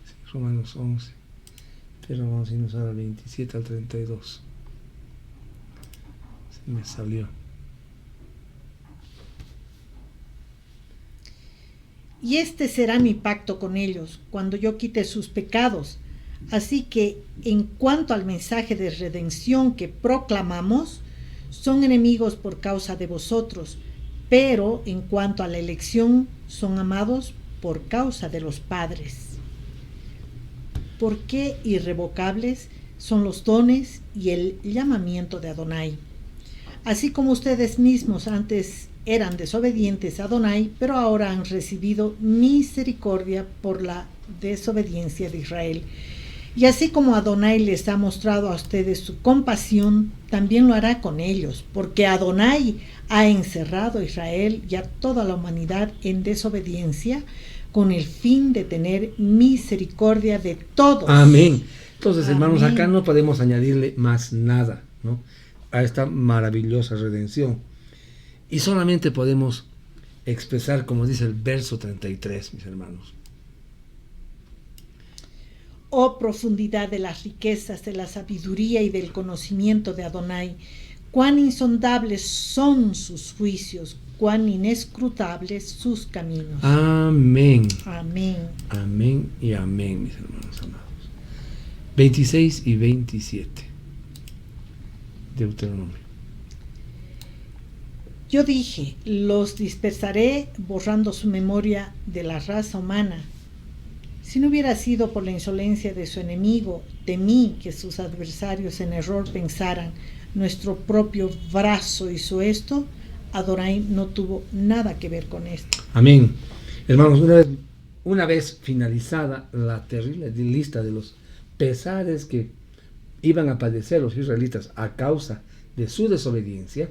Sí, Romanos 11. Pero vamos a irnos al 27 al 32. Se me salió. Y este será mi pacto con ellos, cuando yo quite sus pecados. Así que, en cuanto al mensaje de redención que proclamamos, son enemigos por causa de vosotros, pero en cuanto a la elección, son amados por causa de los padres. Porque irrevocables son los dones y el llamamiento de Adonai. Así como ustedes mismos antes eran desobedientes a Adonai, pero ahora han recibido misericordia por la desobediencia de Israel. Y así como Adonai les ha mostrado a ustedes su compasión, también lo hará con ellos, porque Adonai ha encerrado a Israel y a toda la humanidad en desobediencia, con el fin de tener misericordia de todos. Amén. Entonces, hermanos, Amén. acá no podemos añadirle más nada, ¿no?, a esta maravillosa redención. Y solamente podemos expresar, como dice el verso 33, mis hermanos. Oh profundidad de las riquezas, de la sabiduría y del conocimiento de Adonai, cuán insondables son sus juicios, cuán inescrutables sus caminos. Amén. Amén. Amén y amén, mis hermanos amados. 26 y 27. Deuteronomio. Yo dije, los dispersaré borrando su memoria de la raza humana. Si no hubiera sido por la insolencia de su enemigo, temí que sus adversarios en error pensaran, nuestro propio brazo hizo esto. Adonai no tuvo nada que ver con esto. Amén. Hermanos, una vez finalizada la terrible lista de los pesares que iban a padecer los israelitas a causa de su desobediencia,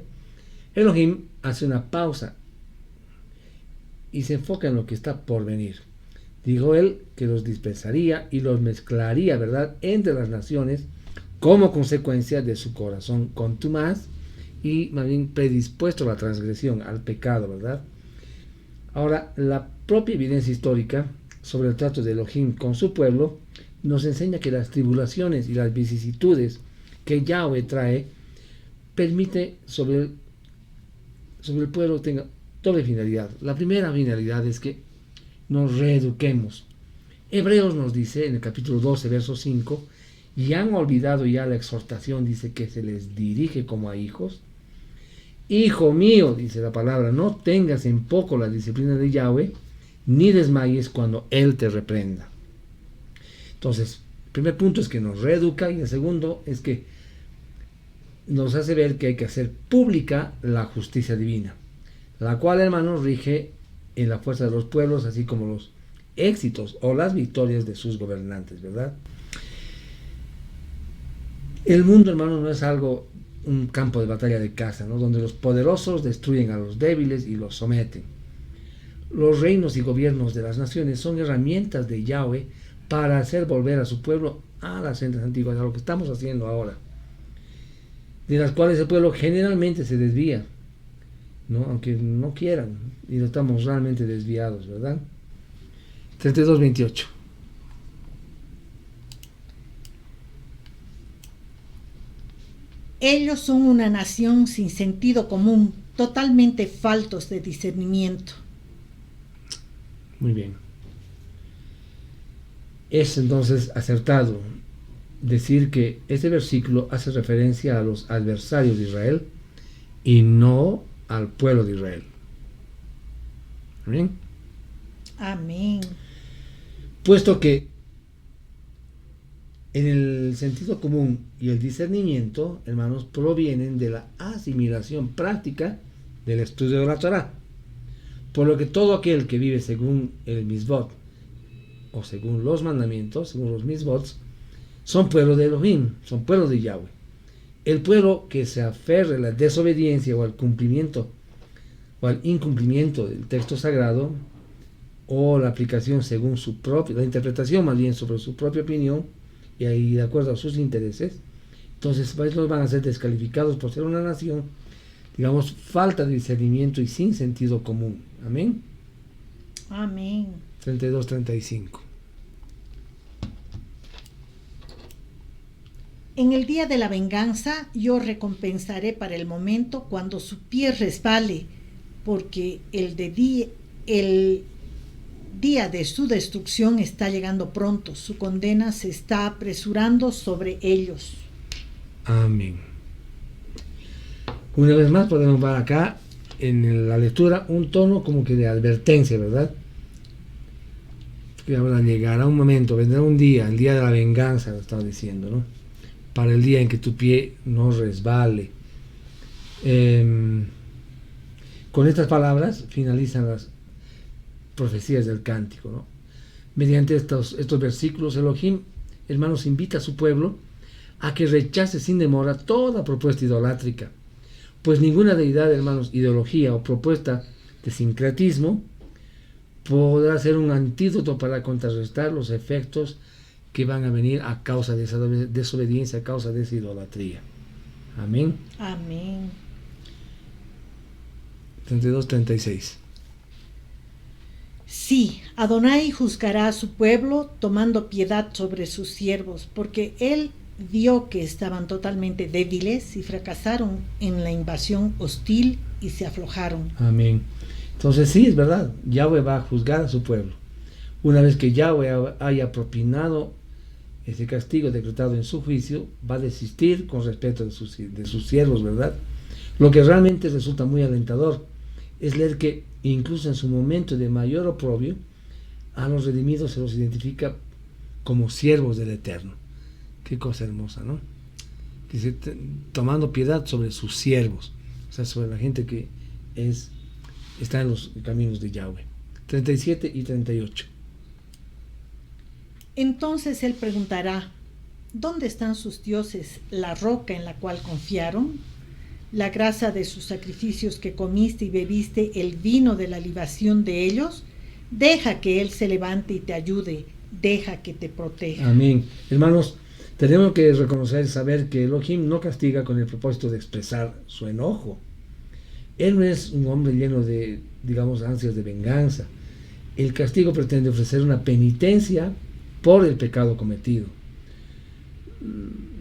Elohim hace una pausa y se enfoca en lo que está por venir. Dijo él que los dispersaría y los mezclaría, ¿verdad?, entre las naciones como consecuencia de su corazón contumaz y más bien predispuesto a la transgresión, al pecado, ¿verdad? Ahora, la propia evidencia histórica sobre el trato de Elohim con su pueblo nos enseña que las tribulaciones y las vicisitudes que Yahweh trae permite sobre el pueblo tenga doble finalidad. La primera finalidad es que nos reeduquemos. Hebreos nos dice en el capítulo 12, verso 5, y han olvidado ya la exhortación, dice, que se les dirige como a hijos. Hijo mío, dice la palabra, no tengas en poco la disciplina de Yahweh, ni desmayes cuando Él te reprenda. Entonces, el primer punto es que nos reeduca, y el segundo es que nos hace ver que hay que hacer pública la justicia divina, la cual, hermanos, rige en la fuerza de los pueblos, así como los éxitos o las victorias de sus gobernantes, ¿verdad? El mundo, hermanos, no es un campo de batalla de caza, ¿no?, donde los poderosos destruyen a los débiles y los someten. Los reinos y gobiernos de las naciones son herramientas de Yahweh para hacer volver a su pueblo a las sendas antiguas, a lo que estamos haciendo ahora, de las cuales el pueblo generalmente se desvía, ¿no?, aunque no quieran, y no estamos realmente desviados, ¿verdad? 32:28. Ellos son una nación sin sentido común, totalmente faltos de discernimiento. Muy bien. Es entonces acertado decir que este versículo hace referencia a los adversarios de Israel y no al pueblo de Israel. Amén. Amén. Puesto que en el sentido común y el discernimiento, hermanos, provienen de la asimilación práctica del estudio de la Torá. Por lo que todo aquel que vive según el misbot, o según los mandamientos, según los misbots, son pueblo de Elohim, son pueblo de Yahweh. El pueblo que se aferre a la desobediencia o al cumplimiento o al incumplimiento del texto sagrado, o la aplicación según su propia, la interpretación más bien sobre su propia opinión, y ahí de acuerdo a sus intereses, entonces ellos van a ser descalificados por ser una nación, digamos, falta de discernimiento y sin sentido común. Amén. Amén. 32-35. En el día de la venganza yo recompensaré para el momento cuando su pie resbale, porque el día de su destrucción está llegando pronto, su condena se está apresurando sobre ellos. Amén. Una vez más podemos ver acá en la lectura un tono como que de advertencia, ¿verdad? Que ahora llegará un momento, vendrá un día, el día de la venganza, lo estaba diciendo, ¿no? Para el día en que tu pie no resbale. Con estas palabras finalizan las profecías del cántico, ¿no? Mediante estos versículos, Elohim, hermanos, invita a su pueblo a que rechace sin demora toda propuesta idolátrica, pues ninguna deidad, hermanos, ideología o propuesta de sincretismo podrá ser un antídoto para contrarrestar los efectos que van a venir a causa de esa desobediencia, a causa de esa idolatría. Amén. Amén. 32-36. Sí, Adonai juzgará a su pueblo tomando piedad sobre sus siervos, porque él vio que estaban totalmente débiles y fracasaron en la invasión hostil y se aflojaron. Amén. Entonces sí, es verdad, Yahweh va a juzgar a su pueblo. Una vez que Yahweh haya propinado ese castigo decretado en su juicio, va a desistir con respecto de sus siervos, ¿verdad? Lo que realmente resulta muy alentador es leer que incluso en su momento de mayor oprobio, a los redimidos se los identifica como siervos del Eterno. Qué cosa hermosa, ¿no? Dice, tomando piedad sobre sus siervos, o sea, sobre la gente que está en los caminos de Yahweh. 37 y 38. Entonces él preguntará, ¿dónde están sus dioses, la roca en la cual confiaron? La grasa de sus sacrificios que comiste y bebiste, el vino de la libación de ellos. Deja que él se levante y te ayude, deja que te proteja. Amén. Hermanos, tenemos que reconocer y saber que Elohim no castiga con el propósito de expresar su enojo. Él no es un hombre lleno de, digamos, ansias de venganza. El castigo pretende ofrecer una penitencia por el pecado cometido,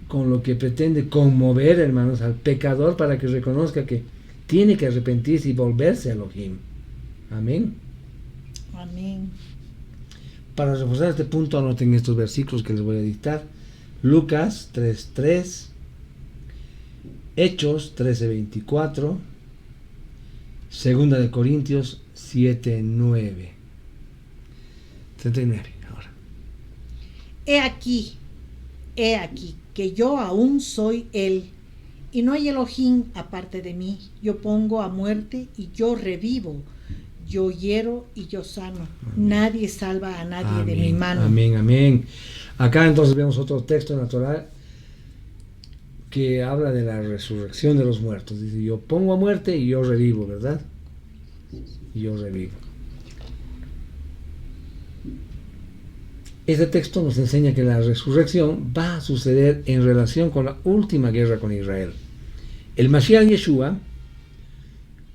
con lo que pretende conmover, hermanos, al pecador para que reconozca que tiene que arrepentirse y volverse a Elohim. Amén. Amén. Para reforzar este punto, anoten estos versículos que les voy a dictar. Lucas 3:3, Hechos 13:24, Segunda de Corintios 7:9. 39. Ahora. He aquí, que yo aún soy él, y no hay Elohim aparte de mí. Yo pongo a muerte y yo revivo, yo hiero y yo sano. Amén. Nadie salva a nadie de mi mano. Amén, amén. Acá entonces vemos otro texto en la Torá que habla de la resurrección de los muertos. Dice, yo pongo a muerte y yo revivo, ¿verdad? Y yo revivo. Este texto nos enseña que la resurrección va a suceder en relación con la última guerra con Israel. El Mashiach Yeshua,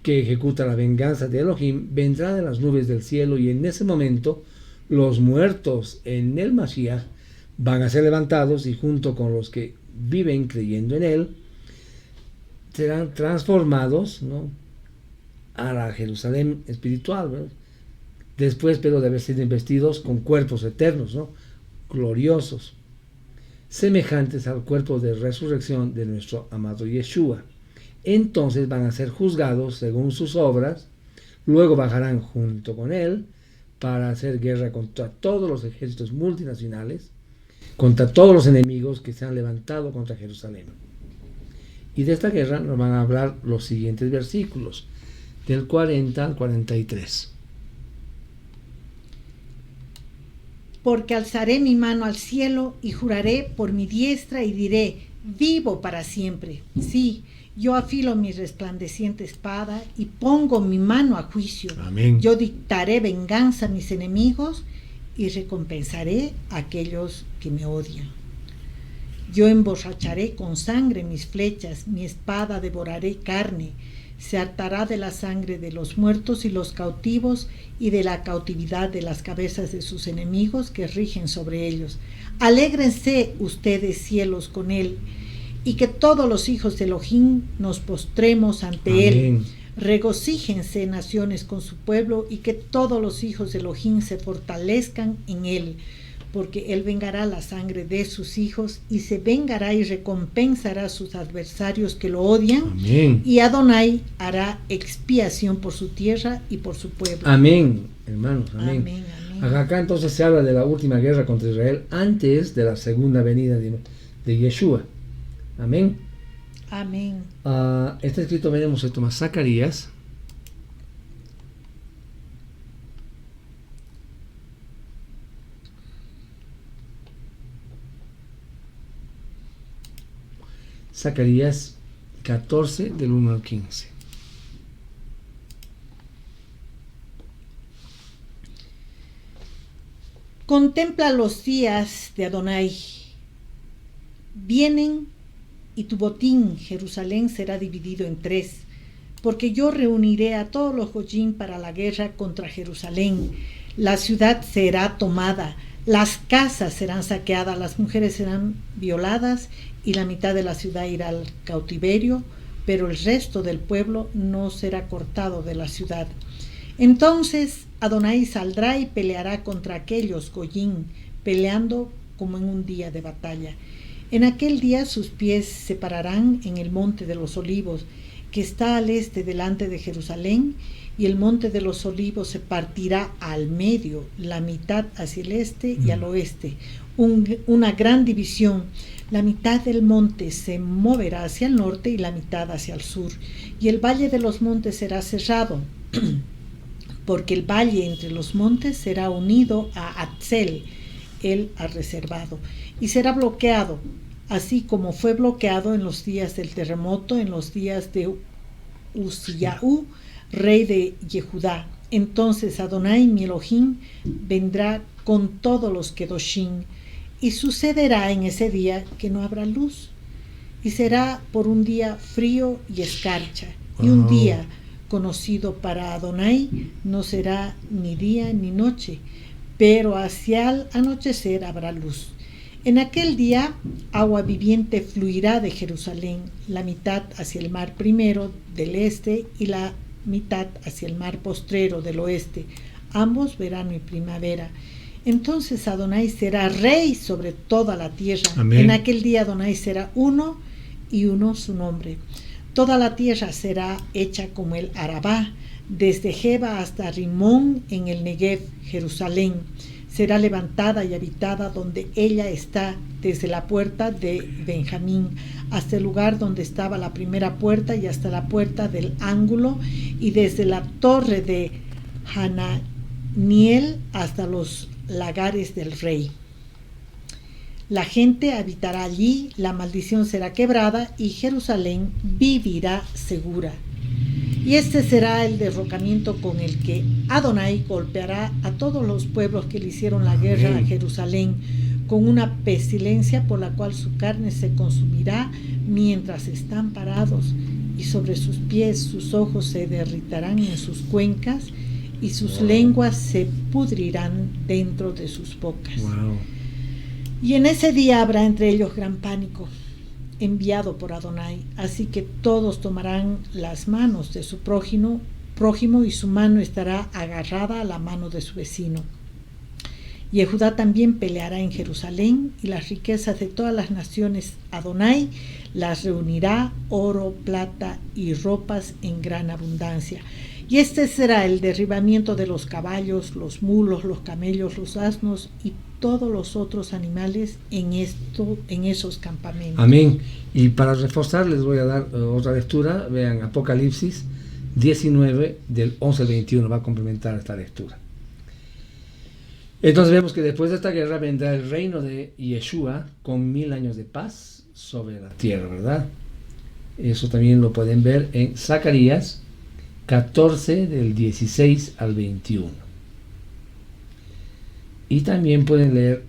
que ejecuta la venganza de Elohim, vendrá de las nubes del cielo, y en ese momento los muertos en el Mashiach van a ser levantados, y junto con los que viven creyendo en él serán transformados, ¿no?, a la Jerusalén espiritual, ¿verdad? Después, pero de haber sido investidos con cuerpos eternos, ¿no?, gloriosos, semejantes al cuerpo de resurrección de nuestro amado Yeshua. Entonces van a ser juzgados según sus obras, luego bajarán junto con él para hacer guerra contra todos los ejércitos multinacionales, contra todos los enemigos que se han levantado contra Jerusalén. Y de esta guerra nos van a hablar los siguientes versículos, del 40 al 43. Porque alzaré mi mano al cielo y juraré por mi diestra y diré, vivo para siempre. Sí, yo afilo mi resplandeciente espada y pongo mi mano a juicio. Amén. Yo dictaré venganza a mis enemigos y recompensaré a aquellos que me odian. Yo emborracharé con sangre mis flechas, mi espada devoraré carne. Se hartará de la sangre de los muertos y los cautivos y de la cautividad de las cabezas de sus enemigos que rigen sobre ellos. Alégrense ustedes, cielos, con él, y que todos los hijos de Elohim nos postremos ante Amén. él. Regocíjense naciones con su pueblo y que todos los hijos de Elohim se fortalezcan en él, porque él vengará la sangre de sus hijos y se vengará y recompensará a sus adversarios que lo odian. Amén. Y Adonai hará expiación por su tierra y por su pueblo. Amén, hermanos, amén. Amén, amén. Acá entonces se habla de la última guerra contra Israel antes de la segunda venida de Yeshua. Amén. Amén. Está escrito, veremos esto más, Zacarías. Zacarías 14, del 1 al 15. Contempla los días de Adonai. Vienen y tu botín, Jerusalén, será dividido en 3, porque yo reuniré a todos los goyim para la guerra contra Jerusalén. La ciudad será tomada, las casas serán saqueadas, las mujeres serán violadas y la mitad de la ciudad irá al cautiverio, pero el resto del pueblo no será cortado de la ciudad. Entonces Adonai saldrá y peleará contra aquellos goyim, peleando como en un día de batalla. En aquel día sus pies se pararán en el monte de los olivos, que está al este delante de Jerusalén, y el monte de los olivos se partirá al medio, la mitad hacia el este y al oeste, una gran división. La mitad del monte se moverá hacia el norte y la mitad hacia el sur, y el valle de los montes será cerrado, porque el valle entre los montes será unido a Atzel, él ha reservado, y será bloqueado, así como fue bloqueado en los días del terremoto, en los días de Uziyahu, rey de Yehudá. Entonces Adonai mi Elohim vendrá con todos los Kedoshim, y sucederá en ese día que no habrá luz, y será por un día frío y escarcha, y un día conocido para Adonai no será ni día ni noche, pero hacia el anochecer habrá luz. En aquel día agua viviente fluirá de Jerusalén, la mitad hacia el mar primero del este y la mitad hacia el mar postrero del oeste, ambos verano y primavera. Entonces Adonai será rey sobre toda la tierra. Amén. En aquel día Adonai será uno y uno su nombre. Toda la tierra será hecha como el Arabá, desde Jeba hasta Rimón en el Negev, Jerusalén. Será levantada y habitada donde ella está, desde la puerta de Benjamín hasta el lugar donde estaba la primera puerta y hasta la puerta del ángulo, y desde la torre de Hananiel hasta los lagares del rey. La gente habitará allí, la maldición será quebrada y Jerusalén vivirá segura. Y este será el derrocamiento con el que Adonai golpeará a todos los pueblos que le hicieron la guerra a Jerusalén, con una pestilencia por la cual su carne se consumirá mientras están parados, y sobre sus pies sus ojos se derritarán en sus cuencas, y sus lenguas se pudrirán dentro de sus bocas. Y en ese día habrá entre ellos gran pánico, enviado por Adonai, así que todos tomarán las manos de su prójimo y su mano estará agarrada a la mano de su vecino. Yehudá también peleará en Jerusalén, y las riquezas de todas las naciones Adonai las reunirá, oro, plata y ropas en gran abundancia. Y este será el derribamiento de los caballos, los mulos, los camellos, los asnos y todos los otros animales en esos campamentos. Amén. Y para reforzar les voy a dar otra lectura. Vean Apocalipsis 19 del 11 al 21, va a complementar esta lectura. Entonces vemos que después de esta guerra vendrá el reino de Yeshua con 1000 años de paz sobre la tierra, ¿verdad? Eso también lo pueden ver en Zacarías 14 del 16 al 21. Y también pueden leer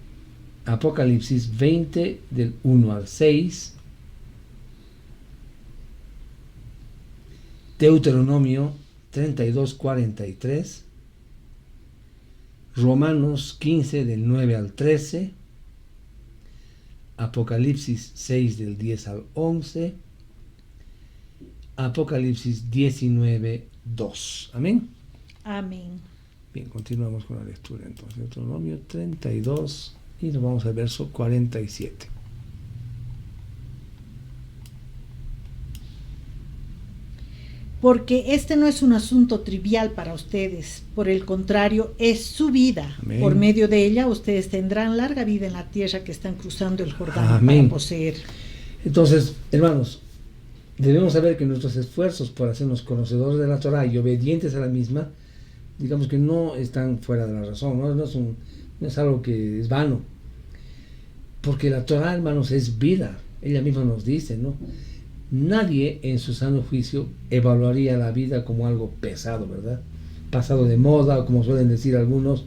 Apocalipsis 20 del 1 al 6, Deuteronomio 32, 43, Romanos 15 del 9 al 13, Apocalipsis 6 del 10 al 11, Apocalipsis 19, 2. Amén. Amén. Bien, continuamos con la lectura entonces. Deuteronomio 32 y nos vamos al verso 47. Porque este no es un asunto trivial para ustedes, por el contrario, es su vida. Amén. Por medio de ella ustedes tendrán larga vida en la tierra que están cruzando el Jordán Amén. para poseer. Entonces, hermanos, debemos saber que nuestros esfuerzos por hacernos conocedores de la Torah y obedientes a la misma, digamos que no están fuera de la razón, no es algo que es vano. Porque la Torah, hermanos, es vida. Ella misma nos dice, ¿no? Nadie en su sano juicio evaluaría la vida como algo pesado, ¿verdad? Pasado de moda, o como suelen decir algunos,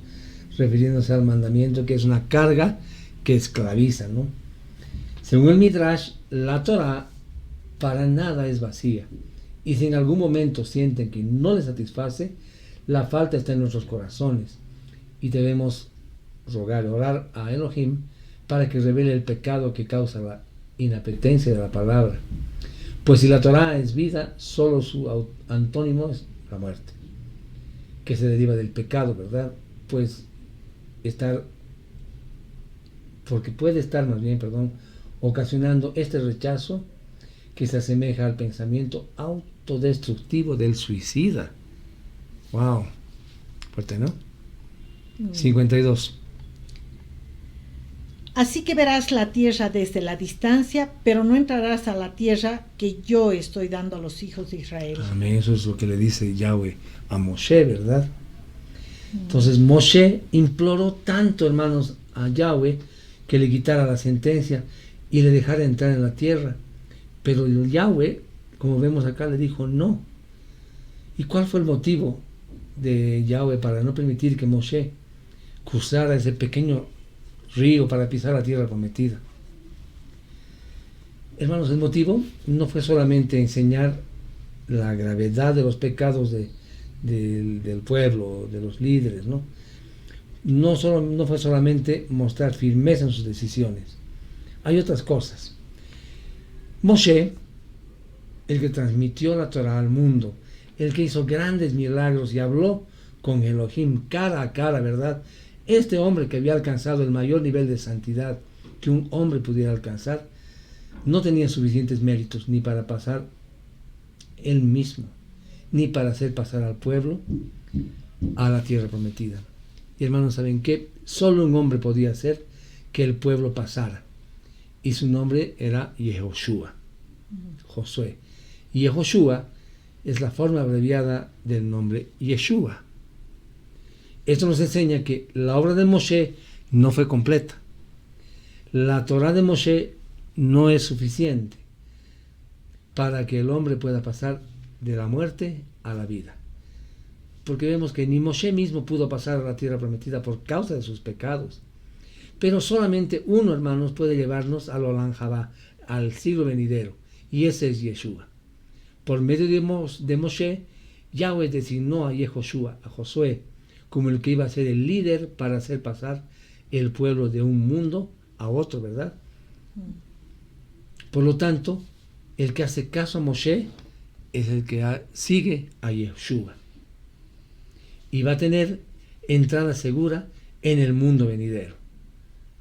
refiriéndose al mandamiento, que es una carga que esclaviza, ¿no? Según el Midrash, la Torah para nada es vacía. Y si en algún momento sienten que no les satisface, la falta está en nuestros corazones. Y debemos orar a Elohim para que revele el pecado que causa la inapetencia de la palabra. Pues si la Torah es vida, solo su antónimo es la muerte, que se deriva del pecado, ¿verdad? Porque puede estar ocasionando este rechazo que se asemeja al pensamiento autodestructivo del suicida. Wow, fuerte, ¿no? 52. Así que verás la tierra desde la distancia, pero no entrarás a la tierra que yo estoy dando a los hijos de Israel. Amén, eso es lo que le dice Yahweh a Moshe, ¿verdad? Entonces Moshe imploró tanto, hermanos, a Yahweh que le quitara la sentencia y le dejara entrar en la tierra. Pero Yahweh, como vemos acá, le dijo no. ¿Y cuál fue el motivo de Yahweh para no permitir que Moshe cruzara ese pequeño río para pisar la tierra prometida? Hermanos, el motivo no fue solamente enseñar la gravedad de los pecados del pueblo, de los líderes, ¿no? No fue solamente mostrar firmeza en sus decisiones. Hay otras cosas. Moshe, el que transmitió la Torah al mundo, el que hizo grandes milagros y habló con Elohim cara a cara, ¿verdad? Este hombre que había alcanzado el mayor nivel de santidad que un hombre pudiera alcanzar, no tenía suficientes méritos ni para pasar él mismo, ni para hacer pasar al pueblo a la tierra prometida. Y hermanos, ¿saben qué? Solo un hombre podía hacer que el pueblo pasara. Y su nombre era Yehoshua, Josué. Y Yehoshua es la forma abreviada del nombre Yeshua. Esto nos enseña que la obra de Moshe no fue completa. La Torah de Moshe no es suficiente para que el hombre pueda pasar de la muerte a la vida. Porque vemos que ni Moshe mismo pudo pasar a la tierra prometida por causa de sus pecados. Pero solamente uno, hermanos, puede llevarnos al Olam Jabá, al siglo venidero, y ese es Yeshua. Por medio de Moshe, Yahweh designó a Yehoshua, a Josué, como el que iba a ser el líder para hacer pasar el pueblo de un mundo a otro, ¿verdad? Por lo tanto, el que hace caso a Moshe es el que sigue a Yeshua. Y va a tener entrada segura en el mundo venidero.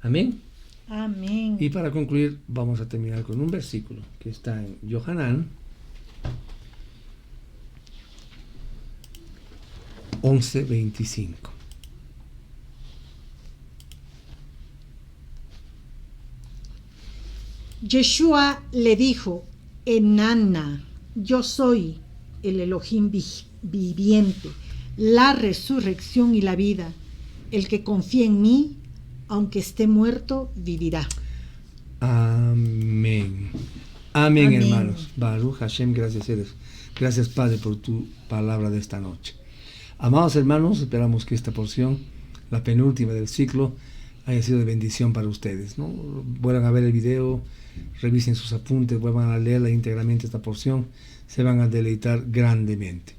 Amén. Amén. Y para concluir, vamos a terminar con un versículo que está en Yohanan 11:25. Yeshua le dijo, Enana, yo soy el Elohim viviente, la resurrección y la vida. El que confía en mí, aunque esté muerto, vivirá. Amén. Amén, hermanos. Baruch Hashem, gracias eres. Gracias, Padre, por tu palabra de esta noche. Amados hermanos, esperamos que esta porción, la penúltima del ciclo, haya sido de bendición para ustedes, ¿no? Vuelvan a ver el video, revisen sus apuntes, vuelvan a leerla íntegramente esta porción, se van a deleitar grandemente.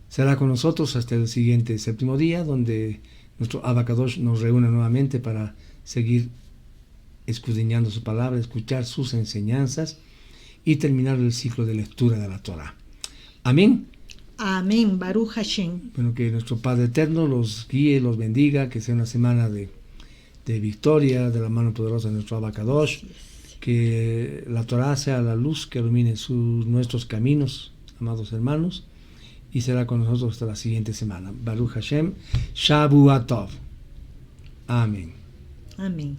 Será con nosotros hasta el siguiente séptimo día, donde nuestro Abacadosh nos reúne nuevamente para seguir escudriñando su palabra, escuchar sus enseñanzas y terminar el ciclo de lectura de la Torah. Amén. Amén, Baruch Hashem. Bueno, que nuestro Padre Eterno los guíe, los bendiga, que sea una semana de victoria de la mano poderosa de nuestro Abacadosh, que la Torah sea la luz que ilumine nuestros caminos, amados hermanos, y será con nosotros hasta la siguiente semana. Baruch Hashem, Shavuot Tov. Amén. Amén.